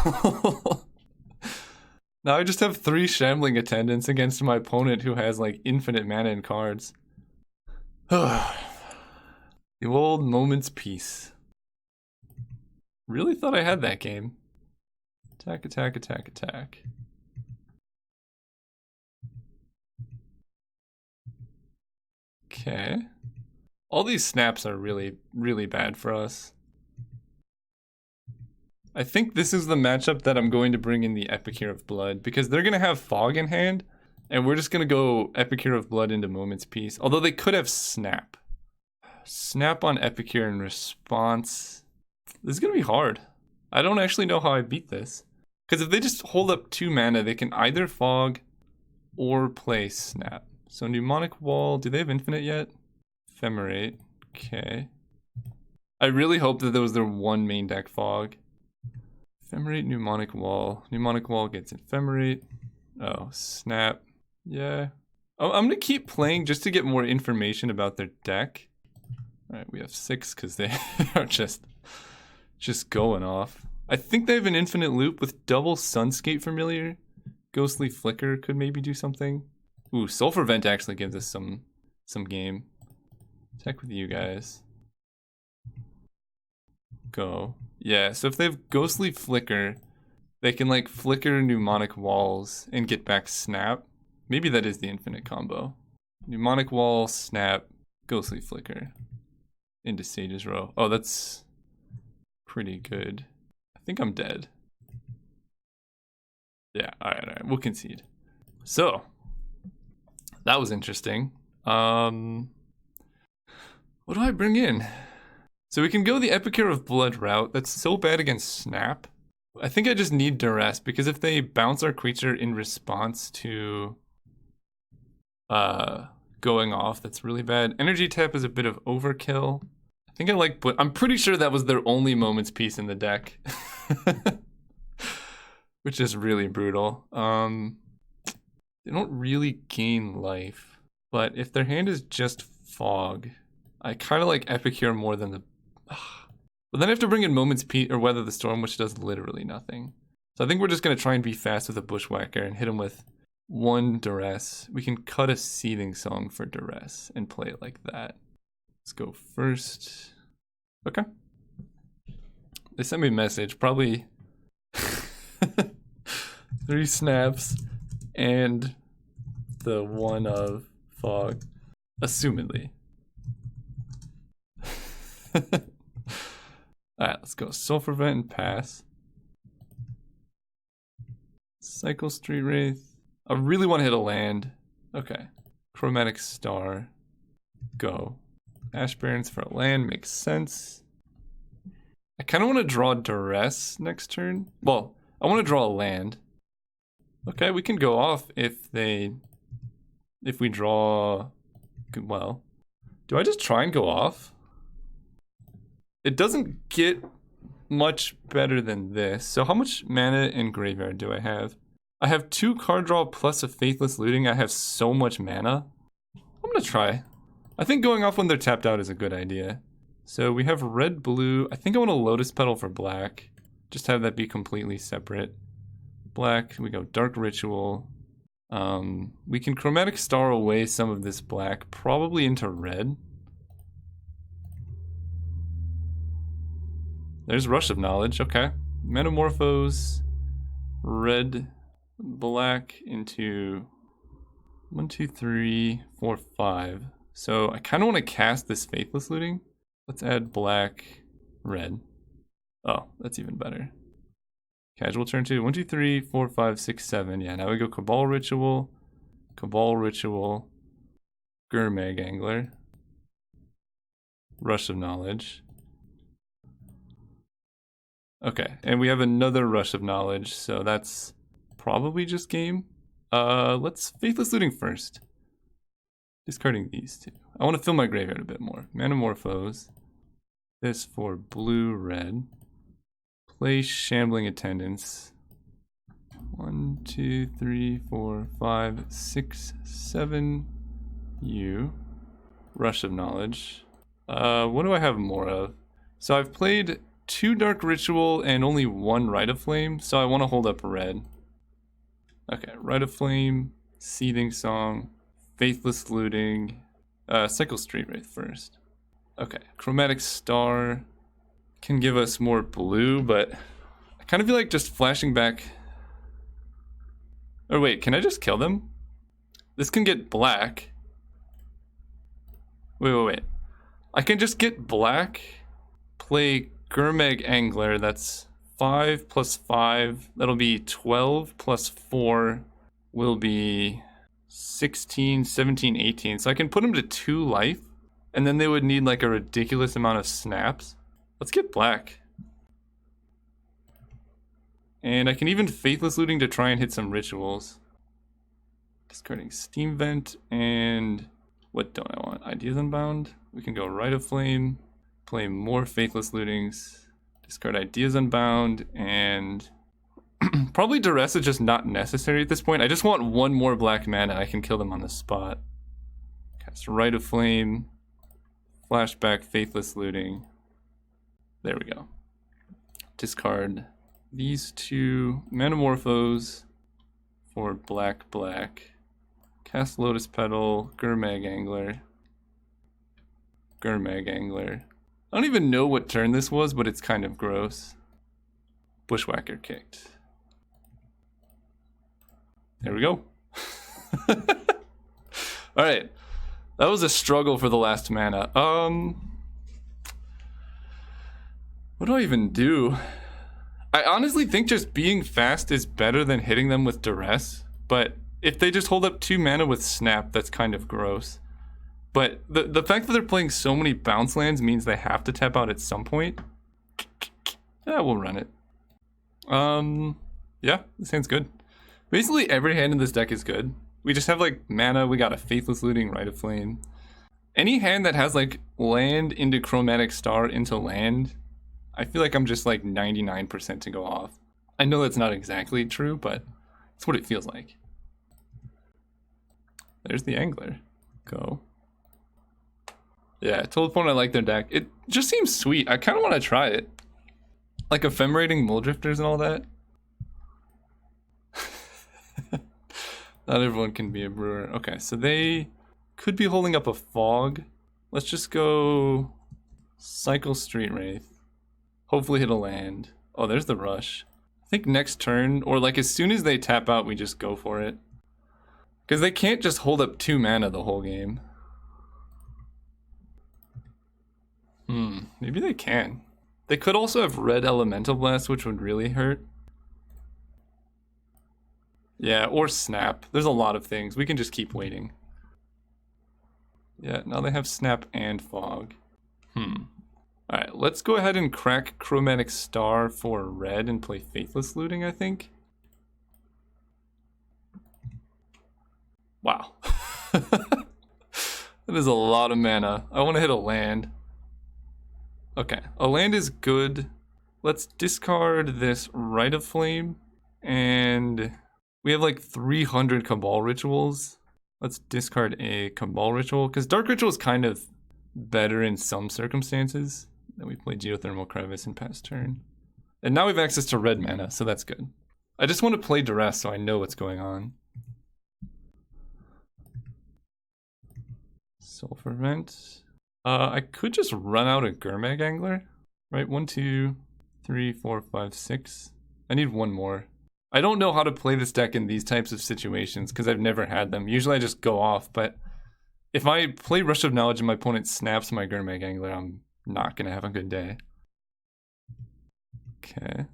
Now I just have 3 Shambling Attendants against my opponent who has like infinite mana and cards. The old Moment's Peace. Really thought I had that game. Attack, attack, attack, attack. Okay. All these snaps are really, really bad for us. I think this is the matchup that I'm going to bring in the Epicure of Blood, because they're going to have Fog in hand, and we're just going to go Epicure of Blood into Moment's Peace. Although they could have Snap. Snap on Epicure in response. This is going to be hard. I don't actually know how I beat this. Because if they just hold up 2 mana, they can either Fog or play Snap. So Mnemonic Wall, do they have Infinite yet? Ephemerate, okay. I really hope that there was their one main deck Fog. Ephemerate, Mnemonic Wall. Mnemonic Wall gets Ephemerate. Oh, Snap. Yeah. Oh, I'm gonna keep playing just to get more information about their deck. Alright, we have 6 because they are just going off. I think they have an infinite loop with double Sunscape Familiar. Ghostly Flicker could maybe do something. Ooh, Sulfur Vent actually gives us some game. Check with you guys. Go. Yeah, so if they have Ghostly Flicker, they can like flicker Mnemonic Walls and get back Snap. Maybe that is the infinite combo. Mnemonic Wall, Snap, Ghostly Flicker into Sage's Row. Oh, that's pretty good. I think I'm dead. Yeah, alright, we'll concede. So, that was interesting. What do I bring in? So we can go the Epicure of Blood route. That's so bad against Snap. I think I just need Duress, because if they bounce our creature in response to going off, that's really bad. Energy Tap is a bit of overkill. I think I like, but I'm pretty sure that was their only Moment's Peace in the deck. Which is really brutal. They don't really gain life, but if their hand is just Fog, I kind of like Epicure more than the... But then I have to bring in Moment's Peace or Weather the Storm, which does literally nothing. So I think we're just going to try and be fast with a Bushwhacker and hit him with 1 Duress. We can cut a Seething Song for Duress and play it like that. Let's go first. Okay. They sent me a message, probably 3 snaps and the 1 of Fog, assumedly. Alright, let's go Sulfur Vent and pass. Cycle Street Wraith. I really want to hit a land. Okay. Chromatic Star. Go. Ash Barrens for a land makes sense. I kind of want to draw Duress next turn. Well, I want to draw a land. Okay, we can go off if we draw... Well, do I just try and go off? It doesn't get much better than this. So how much mana in graveyard do I have? I have 2 card draw plus a Faithless Looting. I have so much mana. I'm gonna try. I think going off when they're tapped out is a good idea. So we have red, blue. I think I want a Lotus Petal for black. Just have that be completely separate. Black, we go Dark Ritual. We can Chromatic Star away some of this black, probably into red. There's Rush of Knowledge, okay. Manamorphose, red, black into 1, 2, 3, 4, 5. So I kind of want to cast this Faithless Looting. Let's add black, red. Oh, that's even better. Casual turn 2, 1, 2, 3, 4, 5, 6, 7. Yeah, now we go Cabal Ritual, Gurmag Angler, Rush of Knowledge. Okay, and we have another Rush of Knowledge, so that's probably just game. Let's Faithless Looting first. Discarding these 2. I want to fill my graveyard a bit more. Manamorphose. This for blue, red. Play Shambling Attendants. 1, 2, 3, 4, 5, 6, 7. You. Rush of Knowledge. What do I have more of? So I've played 2 Dark Ritual and only 1 Rite of Flame, so I want to hold up red. Okay, Rite of Flame, Seething Song, Faithless Looting, Cycle Street Wraith first. Okay, Chromatic Star can give us more blue, but I kind of feel like just flashing back. Oh wait, can I just kill them? This can get black. Wait. I can just get black, play Gurmag Angler. That's 5 plus 5. That'll be 12 plus 4 will be 16, 17, 18. So I can put them to 2 life, and then they would need like a ridiculous amount of snaps. Let's get black. And I can even Faithless Looting to try and hit some rituals. Discarding Steam Vent and what don't I want? Ideas Unbound. We can go Rite of Flame, play more Faithless Lootings, discard Ideas Unbound, and probably Duress is just not necessary at this point. I just want one more black mana. I can kill them on the spot. Cast Rite of Flame, flashback Faithless Looting. There we go. Discard these 2 Manamorphose for black. Cast Lotus Petal, Gurmag Angler. I don't even know what turn this was, but it's kind of gross. Bushwhacker kicked. There we go. Alright. That was a struggle for the last mana. What do I even do? I honestly think just being fast is better than hitting them with Duress, but if they just hold up 2 mana with Snap, that's kind of gross. But the fact that they're playing so many bounce lands means they have to tap out at some point. Yeah, we'll run it. Yeah, this hand's good. Basically every hand in this deck is good. We just have like mana, we got a Faithless Looting, Rite of Flame. Any hand that has like land into Chromatic Star into land, I feel like I'm just like 99% to go off. I know that's not exactly true, but it's what it feels like. There's the Angler. Go. Yeah, I told the opponent I like their deck. It just seems sweet. I kind of want to try it. Like ephemerating Mulldrifters and all that. Not everyone can be a brewer. Okay, so they could be holding up a Fog. Let's just go cycle Street Wraith. Hopefully hit a land. Oh, there's the rush. I think next turn, or like as soon as they tap out, we just go for it. Because they can't just hold up 2 mana the whole game. Maybe they can. They could also have red Elemental Blast, which would really hurt. Yeah, or Snap. There's a lot of things. We can just keep waiting. Yeah, now they have Snap and Fog. Alright, let's go ahead and crack Chromatic Star for red and play Faithless Looting, I think. Wow. That is a lot of mana. I want to hit a land. Okay, a land is good. Let's discard this Rite of Flame. And we have like 300 Cabal Rituals. Let's discard a Cabal Ritual. Because Dark Ritual is kind of better in some circumstances. Then we play Geothermal Crevice in past turn. And now we have access to red mana, so that's good. I just want to play Duress so I know what's going on. Sulfur Vent. I could just run out a Gurmag Angler. Right, 1, 2, 3, 4, 5, 6. I need one more. I don't know how to play this deck in these types of situations because I've never had them. Usually I just go off, but if I play Rush of Knowledge and my opponent snaps my Gurmag Angler, I'm not going to have a good day. Okay.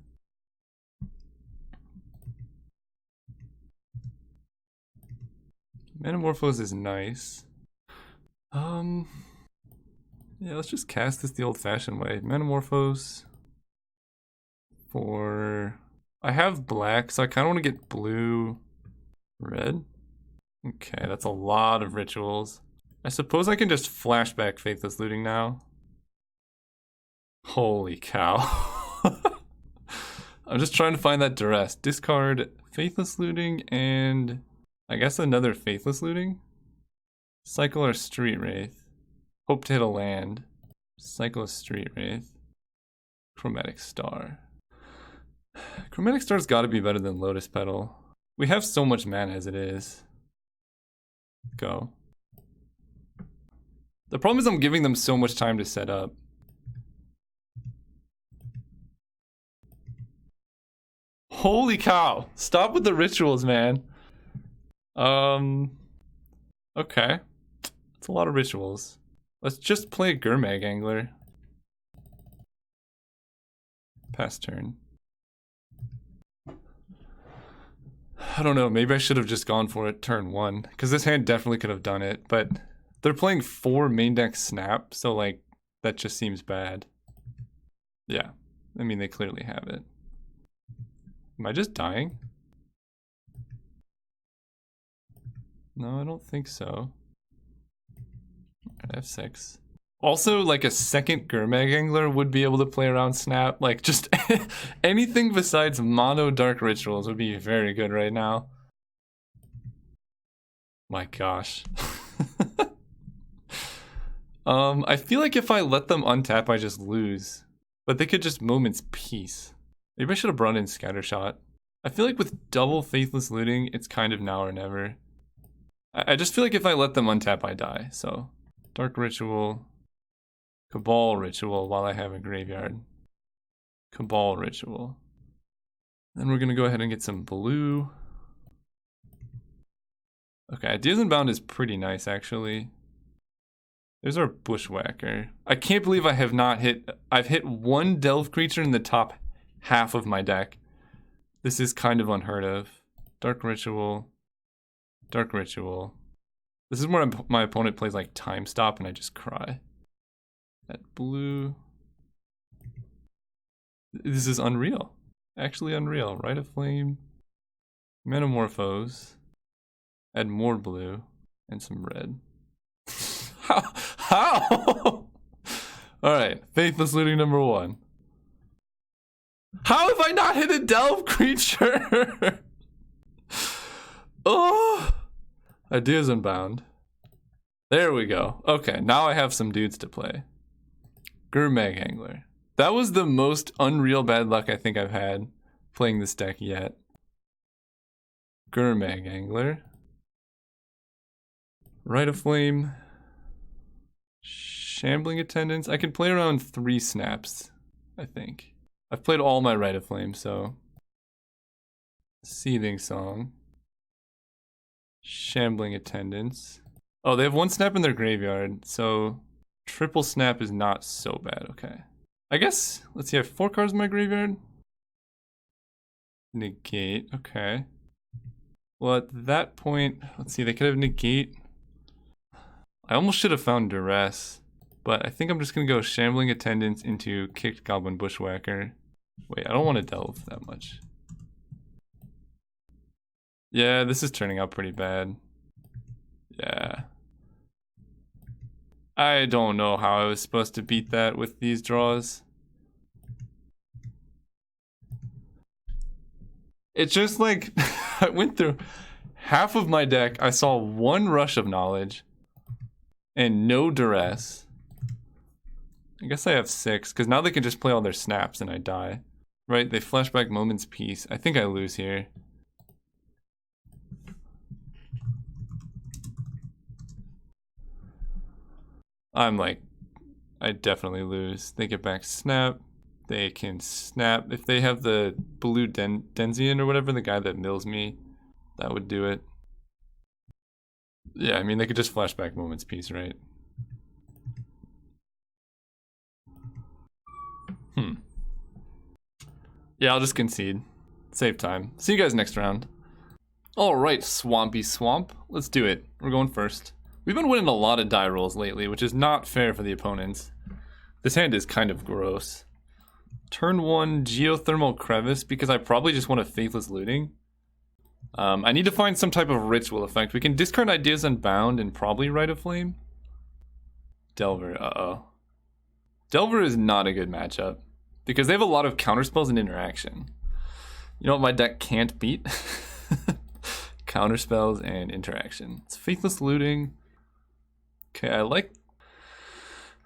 Manamorphose is nice. Yeah, let's just cast this the old-fashioned way. Manamorphose for... I have black, so I kind of want to get blue, red. Okay, that's a lot of rituals. I suppose I can just flashback Faithless Looting now. Holy cow. I'm just trying to find that Duress. Discard Faithless Looting and I guess another Faithless Looting. Cycle or Street Wraith. Hope to hit a land. Cycle a Street Wraith. Chromatic Star. Chromatic Star's gotta be better than Lotus Petal. We have so much mana as it is. Go. The problem is I'm giving them so much time to set up. Holy cow! Stop with the rituals, man. Okay. It's a lot of rituals. Let's just play Gurmag Angler. Pass turn. I don't know, maybe I should have just gone for it turn 1, because this hand definitely could have done it, but they're playing 4 main deck Snap, so like, that just seems bad. Yeah, I mean, they clearly have it. Am I just dying? No, I don't think so. F6. Also, like a second Gurmag Angler would be able to play around Snap. Like, just anything besides mono Dark Rituals would be very good right now. My gosh. I feel like if I let them untap, I just lose. But they could just Moment's Peace. Maybe I should have brought in Scattershot. I feel like with double Faithless Looting, it's kind of now or never. I just feel like if I let them untap, I die. So, Dark Ritual. Cabal Ritual while I have a graveyard. Cabal Ritual. Then we're going to go ahead and get some blue. Okay, Ideas Unbound is pretty nice, actually. There's our Bushwhacker. I can't believe I have not hit... I've hit one Delve creature in the top half of my deck. This is kind of unheard of. Dark Ritual. Dark Ritual. This is where my opponent plays like Time Stop and I just cry. That blue. This is unreal. Actually unreal. Rite of Flame. Manamorphose. Add more blue. And some red. How? Alright. Faithless Looting number 1. How have I not hit a Delve creature? Oh! Ideas Unbound. There we go. Okay, now I have some dudes to play. Gurmag Angler. That was the most unreal bad luck I think I've had playing this deck yet. Gurmag Angler. Rite of Flame. Shambling Attendants. I can play around 3 snaps, I think. I've played all my Rite of Flame, so... Seething Song. Shambling Attendants. Oh, they have 1 snap in their graveyard, so... Triple snap is not so bad, okay. I guess, let's see, I have 4 cards in my graveyard. Negate, okay. Well, at that point, let's see, they could have negate. I almost should have found Duress, but I think I'm just gonna go Shambling Attendants into kicked Goblin Bushwhacker. Wait, I don't want to delve that much. Yeah, this is turning out pretty bad. Yeah. I don't know how I was supposed to beat that with these draws. It's just like, I went through half of my deck, I saw 1 Rush of Knowledge, and no Duress. I guess I have 6, because now they can just play all their snaps and I die. Right, they flashback Moment's Peace. I think I lose here. I'm like, I definitely lose. They get back snap. They can snap. If they have the blue Denzian or whatever, the guy that mills me, that would do it. Yeah, I mean, they could just flashback Moment's Peace, right? Yeah, I'll just concede. Save time. See you guys next round. Alright, Swampy Swamp. Let's do it. We're going first. We've been winning a lot of die rolls lately, which is not fair for the opponents. This hand is kind of gross. Turn 1, Geothermal Crevice, because I probably just want a Faithless Looting. I need to find some type of ritual effect. We can discard Ideas Unbound and probably Rite of Flame. Delver, uh-oh. Delver is not a good matchup, because they have a lot of counterspells and interaction. You know what my deck can't beat? Counterspells and interaction. It's Faithless Looting. Okay, I like...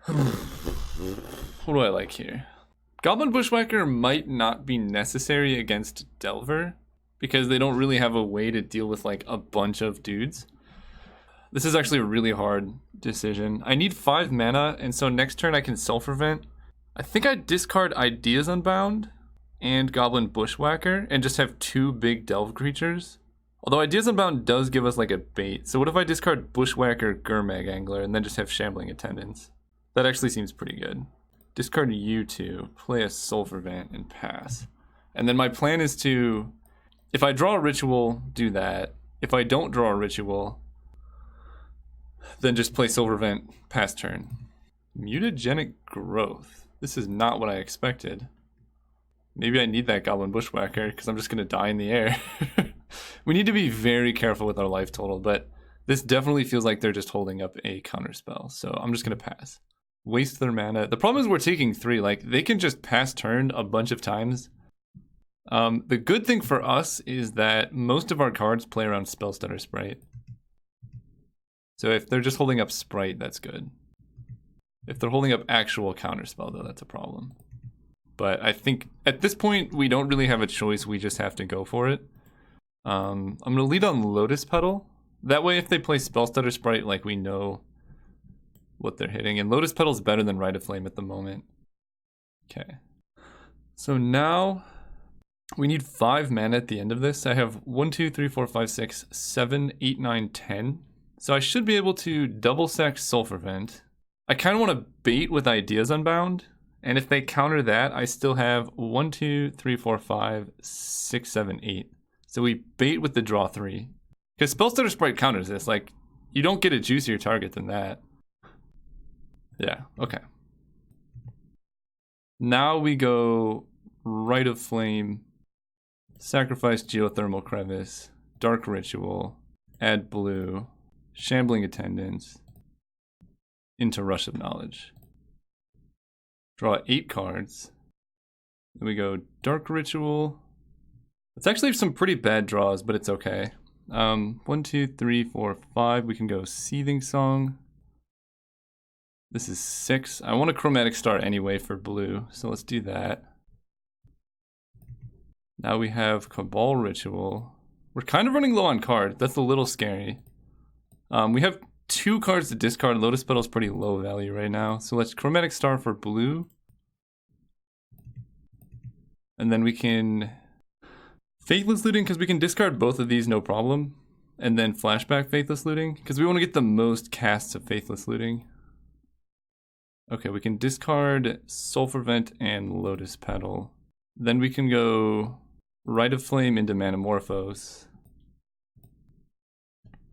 What do I like here? Goblin Bushwhacker might not be necessary against Delver, because they don't really have a way to deal with like a bunch of dudes. This is actually a really hard decision. I need 5 mana, and so next turn I can Sulfur Vent. I think I discard Ideas Unbound and Goblin Bushwhacker and just have 2 big Delve creatures. Although Ideas Unbound does give us like a bait. So what if I discard Bushwhacker, Gurmag Angler, and then just have Shambling Attendants? That actually seems pretty good. Discard you two, play a Sulfur Vent, and pass. And then my plan is to, if I draw a ritual, do that. If I don't draw a ritual, then just play Sulfur Vent, pass turn. Mutagenic Growth. This is not what I expected. Maybe I need that Goblin Bushwhacker because I'm just going to die in the air. We need to be very careful with our life total, but this definitely feels like they're just holding up a counterspell. So I'm just going to pass. Waste their mana. The problem is we're taking 3. Like, they can just pass turn a bunch of times. The good thing for us is that most of our cards play around Spellstutter Sprite. So if they're just holding up Sprite, that's good. If they're holding up actual counterspell, though, that's a problem. But I think at this point, we don't really have a choice. We just have to go for it. I'm going to lead on Lotus Petal. That way, if they play Spellstutter Sprite, like, we know what they're hitting. And Lotus Petal's better than Rite of Flame at the moment. Okay. So now we need 5 mana at the end of this. I have 1, 2, 3, 4, 5, 6, 7, 8, 9, 10. So I should be able to double sack Sulfur Vent. I kind of want to bait with Ideas Unbound. And if they counter that, I still have 1, 2, 3, 4, 5, 6, 7, 8. So we bait with the draw 3. Because Spellstutter Sprite counters this. Like, you don't get a juicier target than that. Yeah, okay. Now we go Rite of Flame, sacrifice Geothermal Crevice, Dark Ritual, add blue, Shambling Attendants, into Rush of Knowledge. Draw 8 cards. Then we go Dark Ritual. It's actually some pretty bad draws, but it's okay. 1, 2, 3, 4, 5. We can go Seething Song. This is 6. I want a Chromatic Star anyway for blue, so let's do that. Now we have Cabal Ritual. We're kind of running low on cards. That's a little scary. We have 2 cards to discard. Lotus Petal's pretty low value right now. So let's Chromatic Star for blue. And then we can Faithless Looting because we can discard both of these no problem. And then flashback Faithless Looting because we want to get the most casts of Faithless Looting. Okay, we can discard Sulfur Vent and Lotus Petal. Then we can go Rite of Flame into Manamorphose.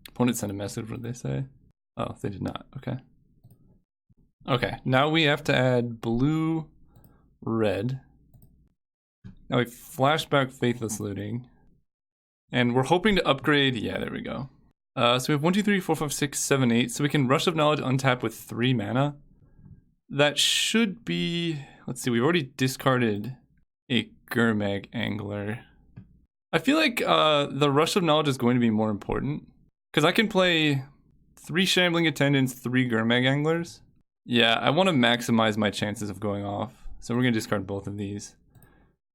Opponent sent a message, what did they say? Oh, they did not, okay. Okay, now we have to add blue, red. Now we flashback Faithless Looting. And we're hoping to upgrade, yeah, there we go. So we have 1, 2, 3, 4, 5, 6, 7, 8. So we can Rush of Knowledge untap with 3 mana. That should be, let's see, we've already discarded a Gurmag Angler. I feel like the Rush of Knowledge is going to be more important. Because I can play 3 Shambling Attendants, 3 Gurmag Anglers. Yeah, I want to maximize my chances of going off. So we're going to discard both of these.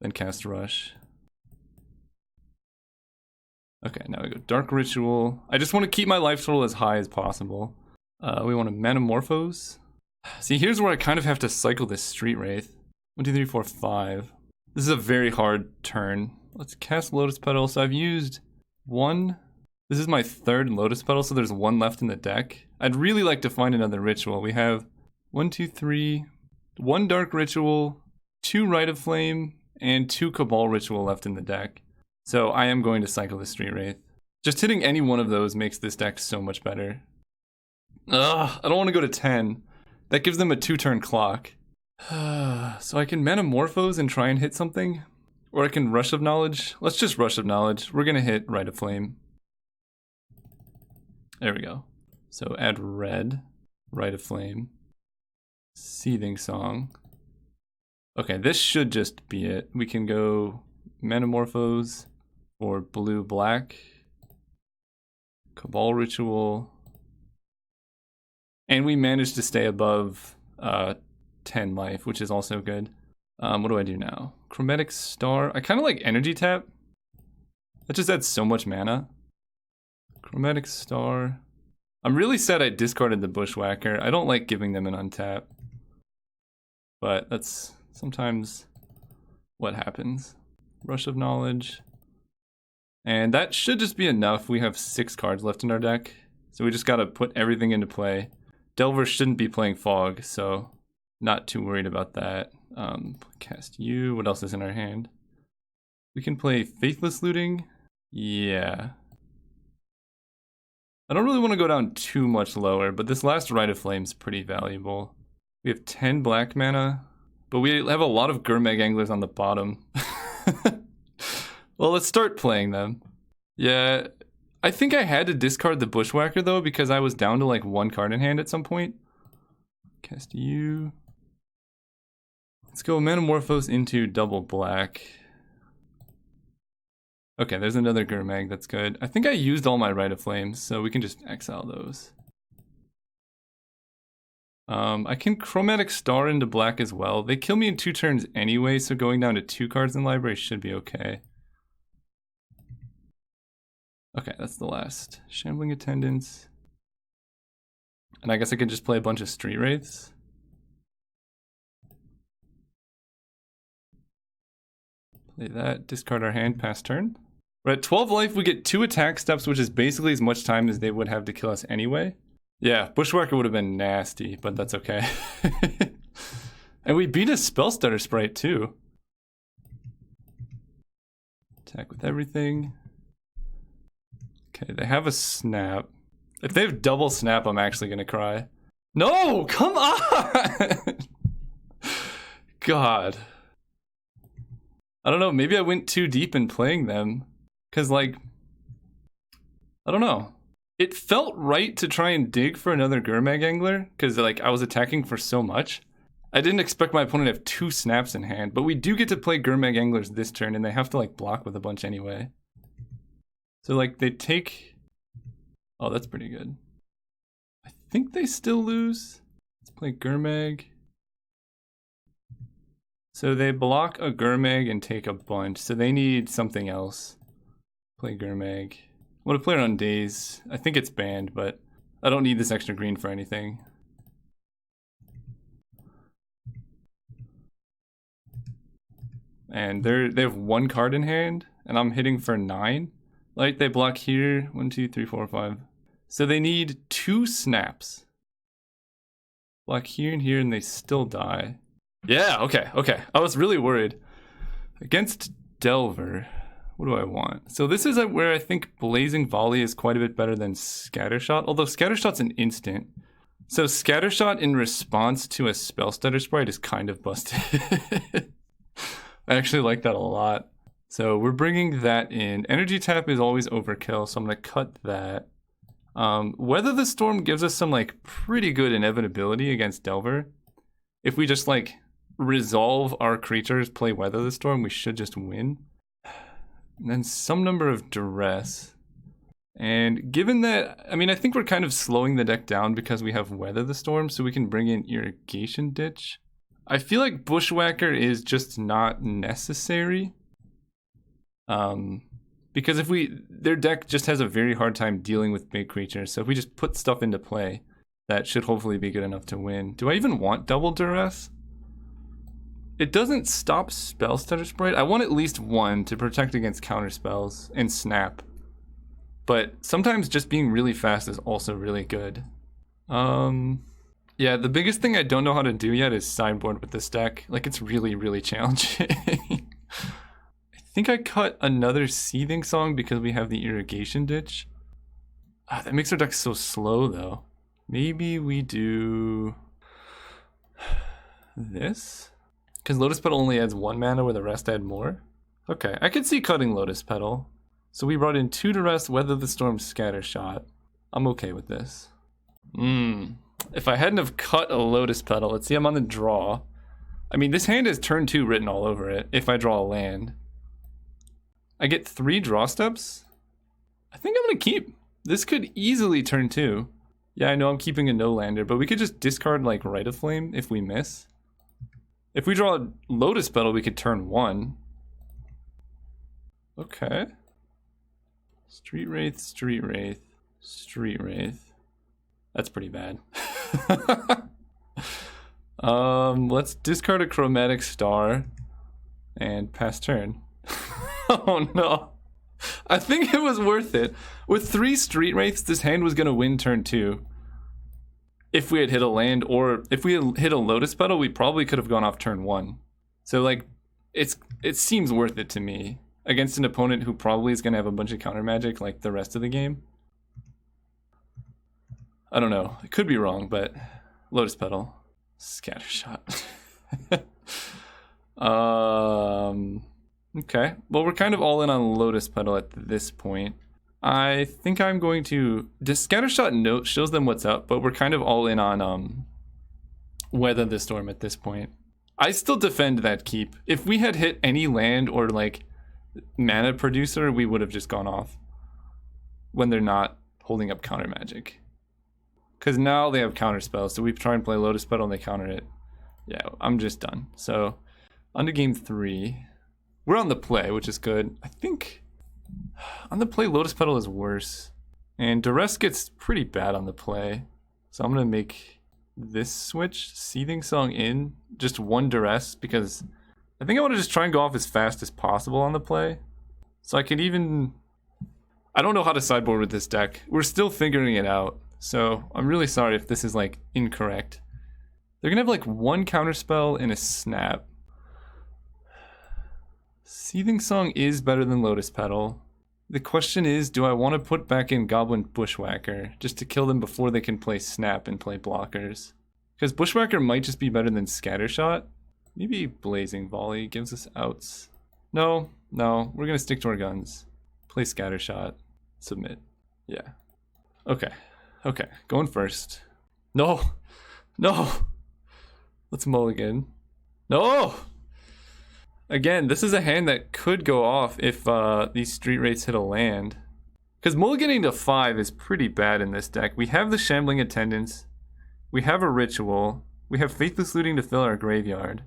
Then cast Rush. Okay, now we go Dark Ritual. I just want to keep my life total as high as possible. We want to Manamorphose. See, here's where I kind of have to cycle this Street Wraith. 1, 2, 3, 4, 5. This is a very hard turn. Let's cast Lotus Petal. So I've used 1. This is my 3rd Lotus Petal, so there's 1 left in the deck. I'd really like to find another ritual. We have 1, 2, 3, 1 Dark Ritual, 2 Rite of Flame, and 2 Cabal Ritual left in the deck. So I am going to cycle the Street Wraith. Just hitting any one of those makes this deck so much better. Ugh, I don't want to go to 10. That gives them a 2-turn clock. So I can Manamorphose and try and hit something. Or I can Rush of Knowledge. Let's just Rush of Knowledge. We're going to hit Rite of Flame. There we go. So add red, Rite of Flame, Seething Song. Okay, this should just be it. We can go Manamorphose for blue-black, Cabal Ritual, and we managed to stay above 10 life, which is also good. What do I do now? Chromatic Star. I kind of like Energy Tap. That just adds so much mana. Chromatic Star. I'm really sad I discarded the Bushwhacker. I don't like giving them an untap. But that's sometimes what happens. Rush of Knowledge. And that should just be enough. We have 6 cards left in our deck. So we just gotta put everything into play. Delver shouldn't be playing Fog, so not too worried about that. Cast you. What else is in our hand? We can play Faithless Looting. Yeah. I don't really want to go down too much lower, but this last Rite of Flame is pretty valuable. We have 10 black mana, but we have a lot of Gurmag Anglers on the bottom. Well, let's start playing them. Yeah, I think I had to discard the Bushwhacker though, because I was down to like 1 card in hand at some point. Cast you. Let's go Manamorphose into double black. Okay, there's another Gurmag, that's good. I think I used all my Rite of Flames, so we can just exile those. I can Chromatic Star into black as well. They kill me in 2 turns anyway, so going down to 2 cards in library should be okay. Okay, that's the last. Shambling Attendants. And I guess I could just play a bunch of Street Wraiths. Play that, discard our hand, pass turn. We're at 12 life, we get 2 attack steps, which is basically as much time as they would have to kill us anyway. Yeah, Bushwhacker would have been nasty, but that's okay. And we beat a Spell Stutter Sprite too. Attack with everything. Okay, they have a snap. If they have double snap, I'm actually gonna cry. No, come on! God. I don't know, maybe I went too deep in playing them. Cause like, I don't know. It felt right to try and dig for another Gurmag Angler, cause like I was attacking for so much. I didn't expect my opponent to have 2 snaps in hand, but we do get to play Gurmag Anglers this turn and they have to like block with a bunch anyway. So like they take, oh that's pretty good. I think they still lose. Let's play Gurmag. So they block a Gurmag and take a bunch, so they need something else. Play Gurmag. I want to play it on Daze. I think it's banned, but I don't need this extra green for anything. And they have 1 card in hand, and I'm hitting for 9. Like they block here, 1, 2, 3, 4, 5. So they need 2 snaps. Block here and here, and they still die. Yeah, okay. I was really worried. Against Delver, what do I want? So this is where I think Blazing Volley is quite a bit better than Scattershot, although Scattershot's an instant. So Scattershot in response to a Spell Stutter Sprite is kind of busted. I actually like that a lot. So we're bringing that in. Energy Tap is always overkill, so I'm going to cut that. Weather the Storm gives us some like pretty good inevitability against Delver. If we just like resolve our creatures, play Weather the Storm, we should just win. And then some number of Duress. And given that, I mean, I think we're kind of slowing the deck down because we have Weather the Storm, so we can bring in Irrigation Ditch. I feel like Bushwhacker is just not necessary. Because if their deck just has a very hard time dealing with big creatures, so if we just put stuff into play, that should hopefully be good enough to win. Do I even want double Duress? It doesn't stop Spell Stutter Sprite. I want at least 1 to protect against counter spells and snap. But sometimes just being really fast is also really good. Yeah, the biggest thing I don't know how to do yet is sideboard with this deck. Like, it's really, really challenging. I think I cut another Seething Song because we have the Irrigation Ditch. That makes our deck so slow, though. Maybe we do this? Because Lotus Petal only adds 1 mana where the rest add more? Okay, I could see cutting Lotus Petal. So we brought in 2 Duress, Weather the Storm, Scattershot. I'm okay with this. If I hadn't have cut a Lotus Petal, let's see, I'm on the draw. I mean, this hand has turn 2 written all over it, if I draw a land. I get 3 draw steps? I think I'm gonna keep. This could easily turn 2. Yeah, I know I'm keeping a no-lander, but we could just discard, like, Rite of Flame if we miss. If we draw a Lotus Petal, we could turn 1. Okay. Street Wraith, Street Wraith, Street Wraith. That's pretty bad. Let's discard a Chromatic Star and pass turn. Oh no. I think it was worth it. With 3 Street Wraiths, this hand was going to win turn 2. If we had hit a land, or if we had hit a Lotus Petal, we probably could have gone off turn 1. So, like, it seems worth it to me against an opponent who probably is going to have a bunch of counter magic like the rest of the game. I don't know. It could be wrong, but Lotus Petal. Scattershot. Okay. Well, we're kind of all in on Lotus Petal at this point. I think I'm going to... Scattershot note shows them what's up, but we're kind of all in on Weather the Storm at this point. I still defend that keep. If we had hit any land or like mana producer, we would have just gone off when they're not holding up counter magic. Because now they have counter spells, so we try and play Lotus Petal and they counter it. Yeah, I'm just done. So, on to game 3. We're on the play, which is good. I think on the play, Lotus Petal is worse. And Duress gets pretty bad on the play. So I'm going to make this switch, Seething Song in, just 1 Duress, because I think I want to just try and go off as fast as possible on the play. So I could even... I don't know how to sideboard with this deck. We're still figuring it out. So I'm really sorry if this is like incorrect. They're going to have like 1 counterspell and a snap. Seething Song is better than Lotus Petal. The question is, do I want to put back in Goblin Bushwhacker just to kill them before they can play Snap and play blockers? Because Bushwhacker might just be better than Scattershot. Maybe Blazing Volley gives us outs. No, we're going to stick to our guns. Play Scattershot. Submit. Yeah. Okay, going first. No! Let's mulligan. No! Again, this is a hand that could go off if these Street Wraiths hit a land. Because mulliganing to 5 is pretty bad in this deck. We have the Shambling Attendants. We have a Ritual. We have Faithless Looting to fill our graveyard.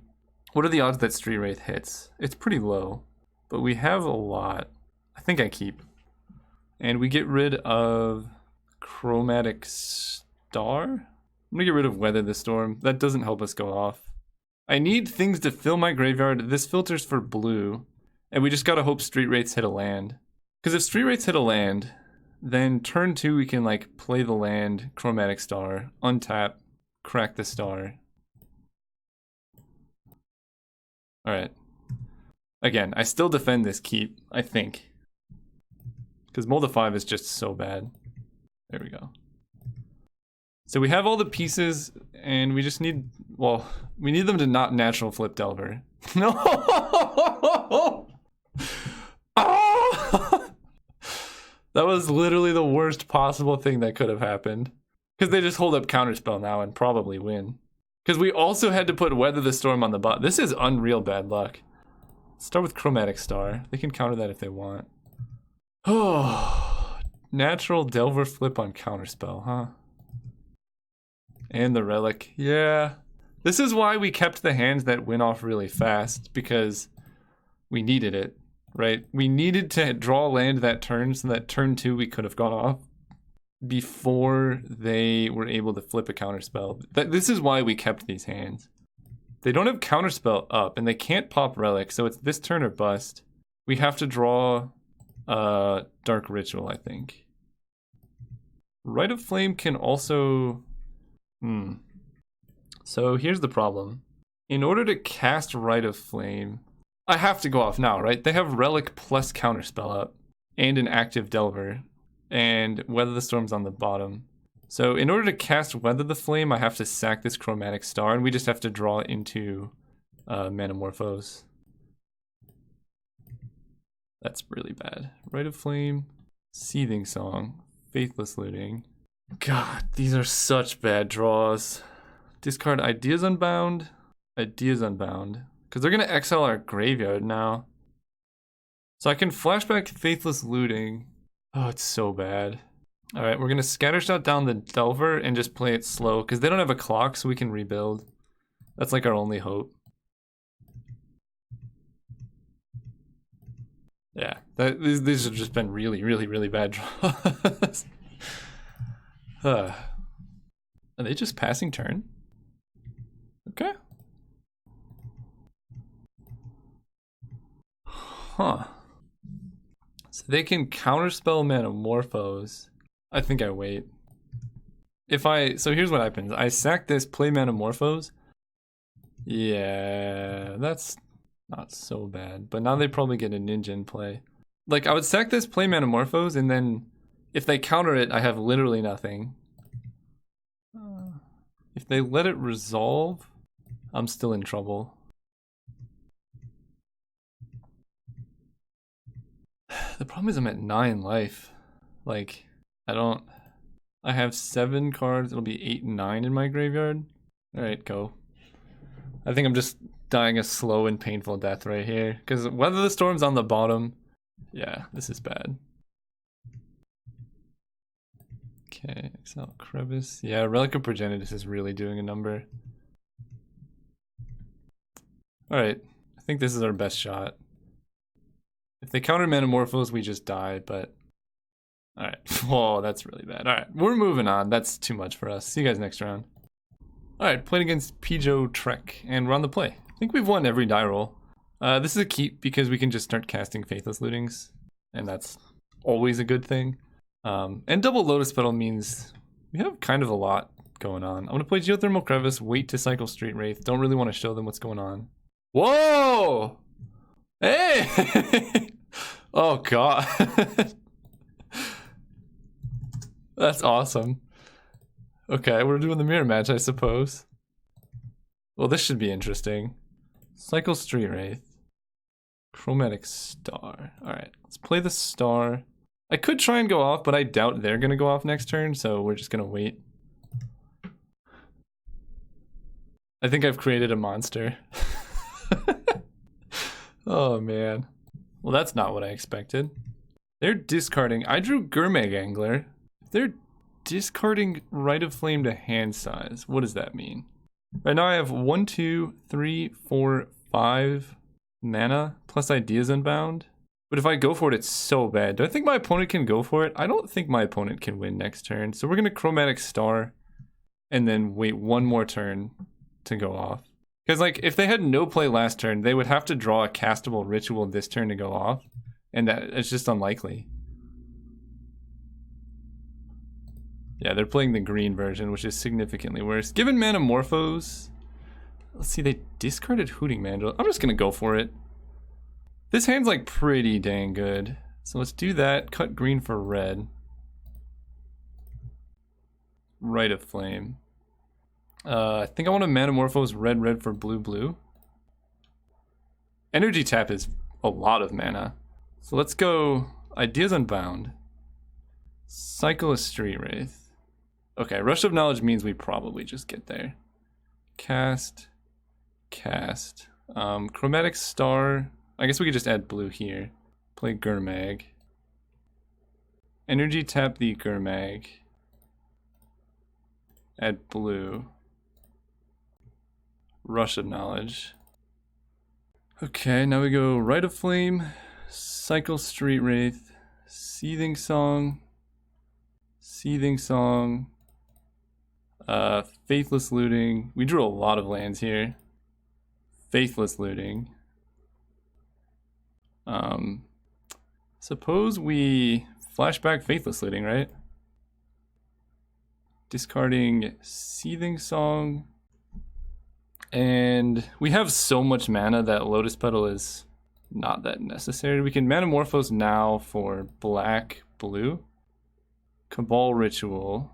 What are the odds that Street Wraith hits? It's pretty low. But we have a lot. I think I keep. And we get rid of Chromatic Star? I'm going to get rid of Weather the Storm. That doesn't help us go off. I need things to fill my graveyard. This filters for blue. And we just gotta hope Street Wraiths hit a land. Because if Street Wraiths hit a land, then turn 2 we can like play the land, Chromatic Star, untap, crack the star. Alright. Again, I still defend this keep, I think. Because Mold of 5 is just so bad. There we go. So we have all the pieces, and we just need, well, we need them to not natural flip Delver. No! Oh! That was literally the worst possible thing that could have happened. Because they just hold up Counterspell now and probably win. Because we also had to put Weather the Storm on the bot. This is unreal bad luck. Start with Chromatic Star. They can counter that if they want. Oh, natural Delver flip on Counterspell, huh? And the Relic. Yeah. This is why we kept the hands that went off really fast, because we needed it, right? We needed to draw land that turn, so that turn 2 we could have gone off before they were able to flip a counterspell. This is why we kept these hands. They don't have counterspell up, and they can't pop Relic, so it's this turn or bust. We have to draw Dark Ritual, I think. Rite of Flame can also... So here's the problem. In order to cast Rite of Flame, I have to go off now, right? They have Relic plus Counterspell up, and an active Delver, and Weather the Storm's on the bottom. So in order to cast Weather the Flame, I have to sack this Chromatic Star, and we just have to draw it into Manamorphose. That's really bad. Rite of Flame, Seething Song, Faithless Looting. God, these are such bad draws. Discard Ideas Unbound, Ideas Unbound. Because they're going to exile our graveyard now. So I can flashback Faithless Looting. Oh, it's so bad. Alright, we're going to Scattershot down the Delver and just play it slow. Because they don't have a clock, so we can rebuild. That's like our only hope. Yeah, these have just been really, really, really bad draws. Are they just passing turn? Okay. Huh. So they can counterspell Manamorphose. I think I wait. So here's what happens. I sack this, play Manamorphose. Yeah, that's not so bad. But now they probably get a ninja in play. Like, I would sack this, play Manamorphose, and then if they counter it, I have literally nothing. If they let it resolve, I'm still in trouble. The problem is I'm at 9 life. Like, I have 7 cards. It'll be 8 and 9 in my graveyard. All right, go. I think I'm just dying a slow and painful death right here. Because Weather the Storm's on the bottom. Yeah, this is bad. Okay, Exile Crevice. Yeah, Relic of Progenitus is really doing a number. Alright, I think this is our best shot. If they counter Manamorphose, we just die, but... Alright, whoa, that's really bad. Alright, we're moving on. That's too much for us. See you guys next round. Alright, played against MTGO Trek, and we're on the play. I think we've won every die roll. This is a keep because we can just start casting Faithless Lootings, and that's always a good thing. And double Lotus Petal means we have kind of a lot going on. I'm going to play Geothermal Crevice, wait to cycle Street Wraith. Don't really want to show them what's going on. Whoa! Hey! Oh, God. That's awesome. Okay, we're doing the mirror match, I suppose. Well, this should be interesting. Cycle Street Wraith. Chromatic Star. Alright, let's play the Star. I could try and go off, but I doubt they're going to go off next turn, so we're just going to wait. I think I've created a monster. Oh, man. Well, that's not what I expected. They're discarding... I drew Gurmag Angler. They're discarding Rite of Flame to hand size. What does that mean? Right now I have 1, 2, 3, 4, 5 mana plus Ideas Unbound. But if I go for it, it's so bad. Do I think my opponent can go for it? I don't think my opponent can win next turn. So we're going to Chromatic Star and then wait one more turn to go off. Because like if they had no play last turn, they would have to draw a castable ritual this turn to go off. And it's just unlikely. Yeah, they're playing the green version, which is significantly worse. Given Manamorphose, let's see, they discarded Hooting Mandrill. I'm just going to go for it. This hand's like pretty dang good. So let's do that. Cut green for red. Rite of Flame. I think I want to Manamorphose red for blue. Energy tap is a lot of mana. So let's go Ideas Unbound. Cycle a Street Wraith. Okay, Rush of Knowledge means we probably just get there. Cast. Chromatic Star. I guess we could just add blue here. Play Gurmag. Energy tap the Gurmag. Add blue. Rush of Knowledge. Okay, now we go Rite of Flame, Cycle Street Wraith, Seething Song, Faithless Looting. We drew a lot of lands here. Faithless Looting. Suppose we flashback Faithless Looting, right? Discarding Seething Song. And we have so much mana that Lotus Petal is not that necessary. We can Manamorphose now for blue. Cabal Ritual.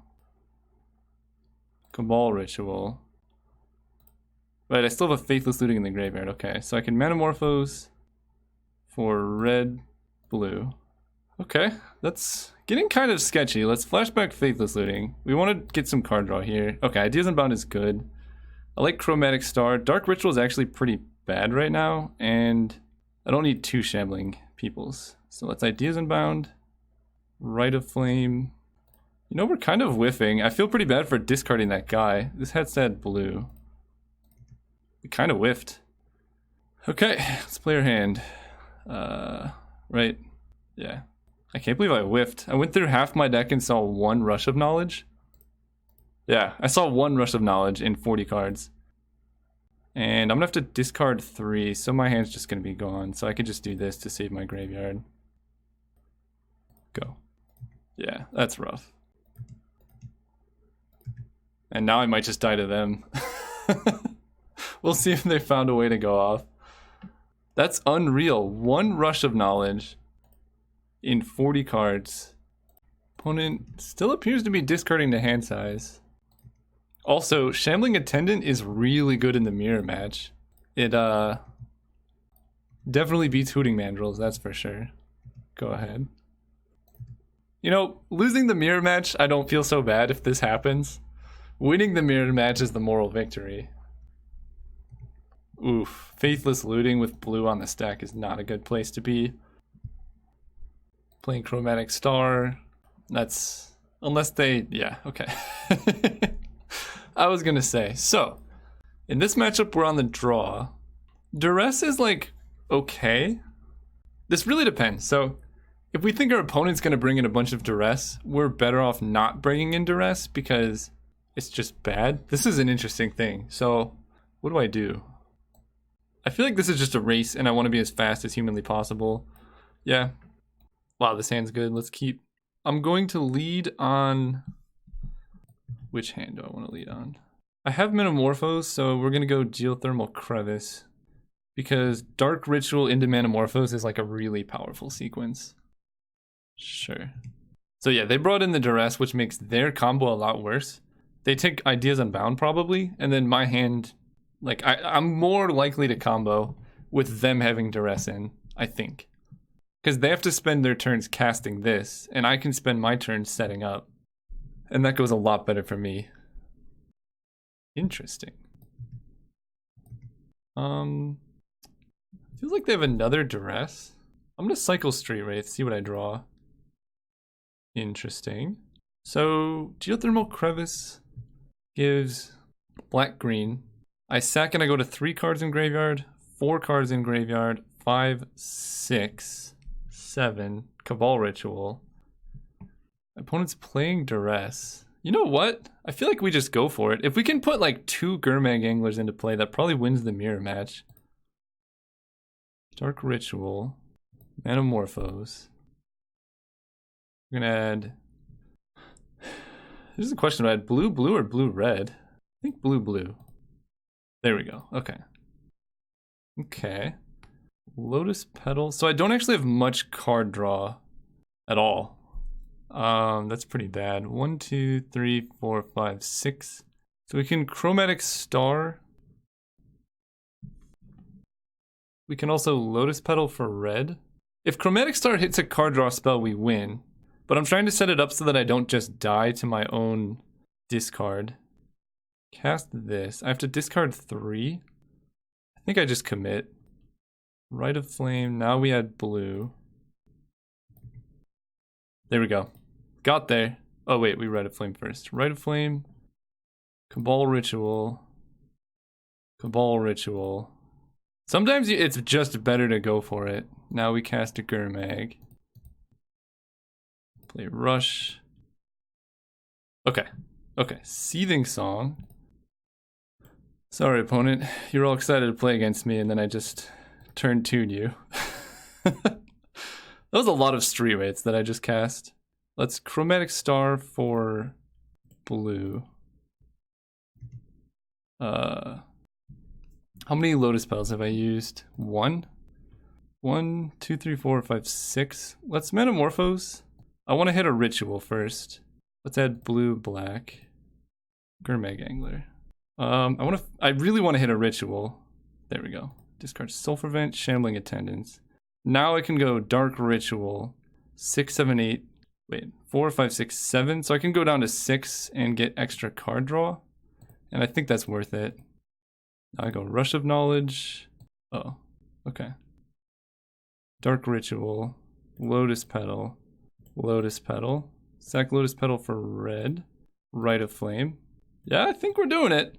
Right, I still have a Faithless Looting in the graveyard. Okay, so I can Manamorphose for blue. Okay, that's getting kind of sketchy. Let's flashback Faithless Looting. We want to get some card draw here. Okay, Ideas Unbound is good. I like Chromatic Star. Dark Ritual is actually pretty bad right now, and I don't need 2 Shambling Peoples. So let's Ideas Unbound, Rite of Flame. You know, we're kind of whiffing. I feel pretty bad for discarding that guy. This had said blue. We kind of whiffed. Okay, let's play our hand. Right, yeah. I can't believe I whiffed. I went through half my deck and saw 1 Rush of Knowledge. Yeah, I saw 1 Rush of Knowledge in 40 cards. And I'm gonna have to discard 3, so my hand's just gonna be gone. So I could just do this to save my graveyard. Go. Yeah, that's rough. And now I might just die to them. We'll see if they found a way to go off. That's unreal. 1 rush of knowledge in 40 cards. Opponent still appears to be discarding the hand size. Also, Shambling Attendant is really good in the mirror match. It definitely beats Hooting Mandrills, that's for sure. Go ahead. You know, losing the mirror match, I don't feel so bad if this happens. Winning the mirror match is the moral victory. Oof. Faithless Looting with blue on the stack is not a good place to be. Playing Chromatic Star. That's... Unless they... Yeah, okay. I was gonna say. So, in this matchup, we're on the draw. Duress is, like, okay. This really depends. So, if we think our opponent's gonna bring in a bunch of Duress, we're better off not bringing in Duress because it's just bad. This is an interesting thing. So, what do I do? I feel like this is just a race and I want to be as fast as humanly possible. Yeah. Wow, this hand's good. Let's keep... I'm going to lead on... Which hand do I want to lead on? I have Manamorphose, so we're going to go Geothermal Crevice. Because Dark Ritual into Manamorphose is like a really powerful sequence. Sure. So yeah, they brought in the Duress, which makes their combo a lot worse. They take Ideas Unbound probably, and then my hand... Like, I'm more likely to combo with them having Duress in, I think. Because they have to spend their turns casting this, and I can spend my turns setting up. And that goes a lot better for me. Interesting. Feels like they have another Duress. I'm going to cycle Street Wraith, see what I draw. Interesting. So, Geothermal Crevice gives black-green. I sack and I go to 3 cards in graveyard, 4 cards in graveyard, 5, 6, 7, Cabal Ritual. My opponent's playing Duress. You know what? I feel like we just go for it. If we can put like 2 Gurmag Anglers into play, that probably wins the mirror match. Dark Ritual, Manamorphose. We're gonna add... This is a question, do I add blue, blue, or blue, red? I think blue, blue. There we go. Okay. Okay. Lotus Petal. So I don't actually have much card draw at all. That's pretty bad. 1, 2, 3, 4, 5, 6. So we can Chromatic Star. We can also Lotus Petal for red. If Chromatic Star hits a card draw spell, we win. But I'm trying to set it up so that I don't just die to my own discard. Cast this. I have to discard 3. I think I just commit. Rite of Flame. Now we add blue. There we go. Got there. Oh wait, we Rite of Flame first. Rite of Flame. Cabal Ritual. Cabal Ritual. Sometimes it's just better to go for it. Now we cast a Gurmag. Play Rush. Okay. Okay. Seething Song. Sorry, opponent. You're all excited to play against me, and then I just turn 2'd you. That was a lot of Street Wraiths that I just cast. Let's Chromatic Star for blue. How many Lotus Petals have I used? 1? 1, 2, 3, 4, 5, 6. Let's Manamorphose. I want to hit a Ritual first. Let's add blue, black. Gurmag Angler. I really want to hit a Ritual. There we go. Discard Sulfur Vent, Shambling Attendants. Now I can go Dark Ritual. 6, 7, 8. Wait, 4, 5, 6, 7. So I can go down to 6 and get extra card draw. And I think that's worth it. Now I go Rush of Knowledge. Oh, okay. Dark Ritual. Lotus Petal. Lotus Petal. Sack Lotus Petal for red. Rite of Flame. Yeah, I think we're doing it.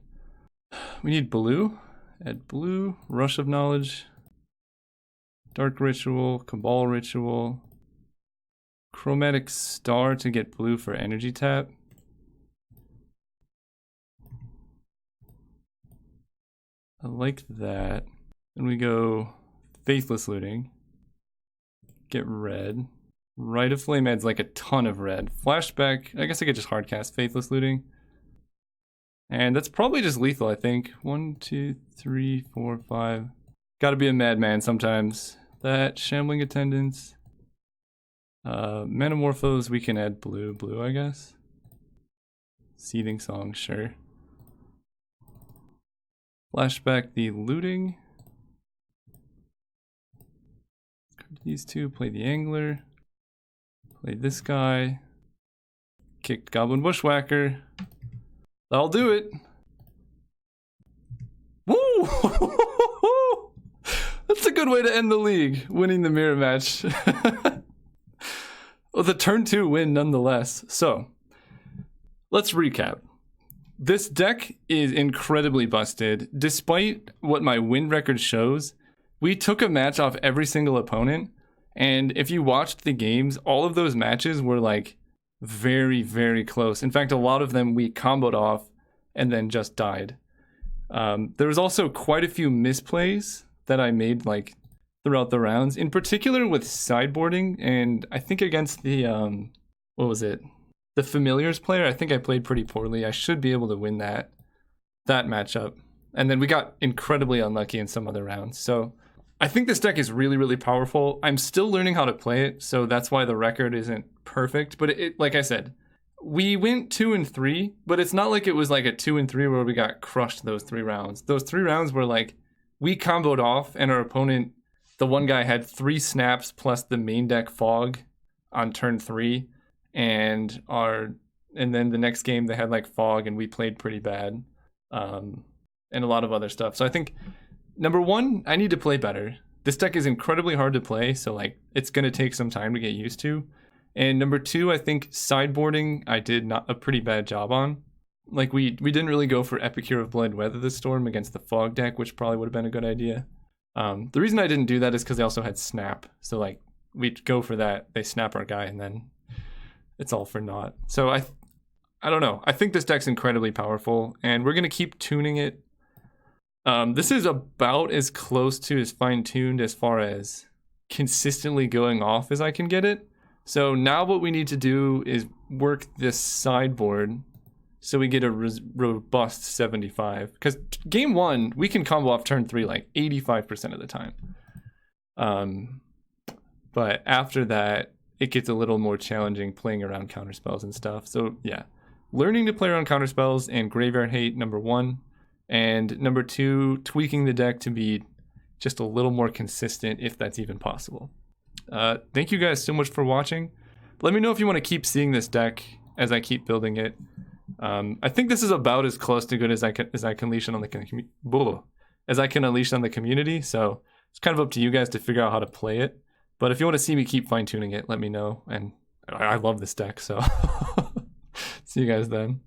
We need blue. Add blue. Rush of Knowledge. Dark Ritual. Cabal Ritual. Chromatic Star to get blue for energy tap. I like that. Then we go Faithless Looting. Get red. Rite of Flame adds like a ton of red. Flashback, I guess I could just hardcast Faithless Looting. And that's probably just lethal, I think. 1, 2, 3, 4, 5. Gotta be a madman sometimes. That, Shambling Attendants. Manamorphose, we can add blue, I guess. Seething Song, sure. Flashback the looting. These two, play the Angler. Play this guy. Kicked Goblin Bushwhacker. That'll do it. Woo! That's a good way to end the league, winning the mirror match. Well, the turn 2 win nonetheless. So, let's recap. This deck is incredibly busted. Despite what my win record shows, we took a match off every single opponent. And if you watched the games, all of those matches were like very, very close. In fact, a lot of them we comboed off and then just died. There was also quite a few misplays that I made like throughout the rounds, in particular with sideboarding. And I think against the, what was it? The Familiars player, I think I played pretty poorly. I should be able to win that matchup. And then we got incredibly unlucky in some other rounds. So I think this deck is really, really powerful. I'm still learning how to play it, so that's why the record isn't perfect. But it like I said, we went 2 and 3, but it's not like it was like a 2 and 3 where we got crushed those 3 rounds. Those 3 rounds were like, we comboed off and our opponent, the one guy had 3 snaps plus the main deck fog on turn 3. And then the next game they had like fog and we played pretty bad. And a lot of other stuff. So I think number 1, I need to play better. This deck is incredibly hard to play, so like it's gonna take some time to get used to. And number 2, I think sideboarding I did not a pretty bad job on. Like we didn't really go for Epicure of Blood Weather the Storm against the fog deck, which probably would have been a good idea. The reason I didn't do that is because they also had snap. So like we'd go for that, they snap our guy, and then it's all for naught. So I don't know. I think this deck's incredibly powerful, and we're gonna keep tuning it. This is about as close to as fine-tuned as far as consistently going off as I can get it. So now what we need to do is work this sideboard so we get a robust 75. Because game 1, we can combo off turn 3 like 85% of the time. But after that, it gets a little more challenging playing around counterspells and stuff. So yeah, learning to play around counterspells and graveyard hate, number 1. And number 2, tweaking the deck to be just a little more consistent if that's even possible. Thank you guys so much for watching. Let me know if you want to keep seeing this deck as I keep building it. I think this is about as close to good as I can unleash on the unleash on the community. So it's kind of up to you guys to figure out how to play it. But if you want to see me keep fine tuning it, let me know. And I love this deck, so see you guys then.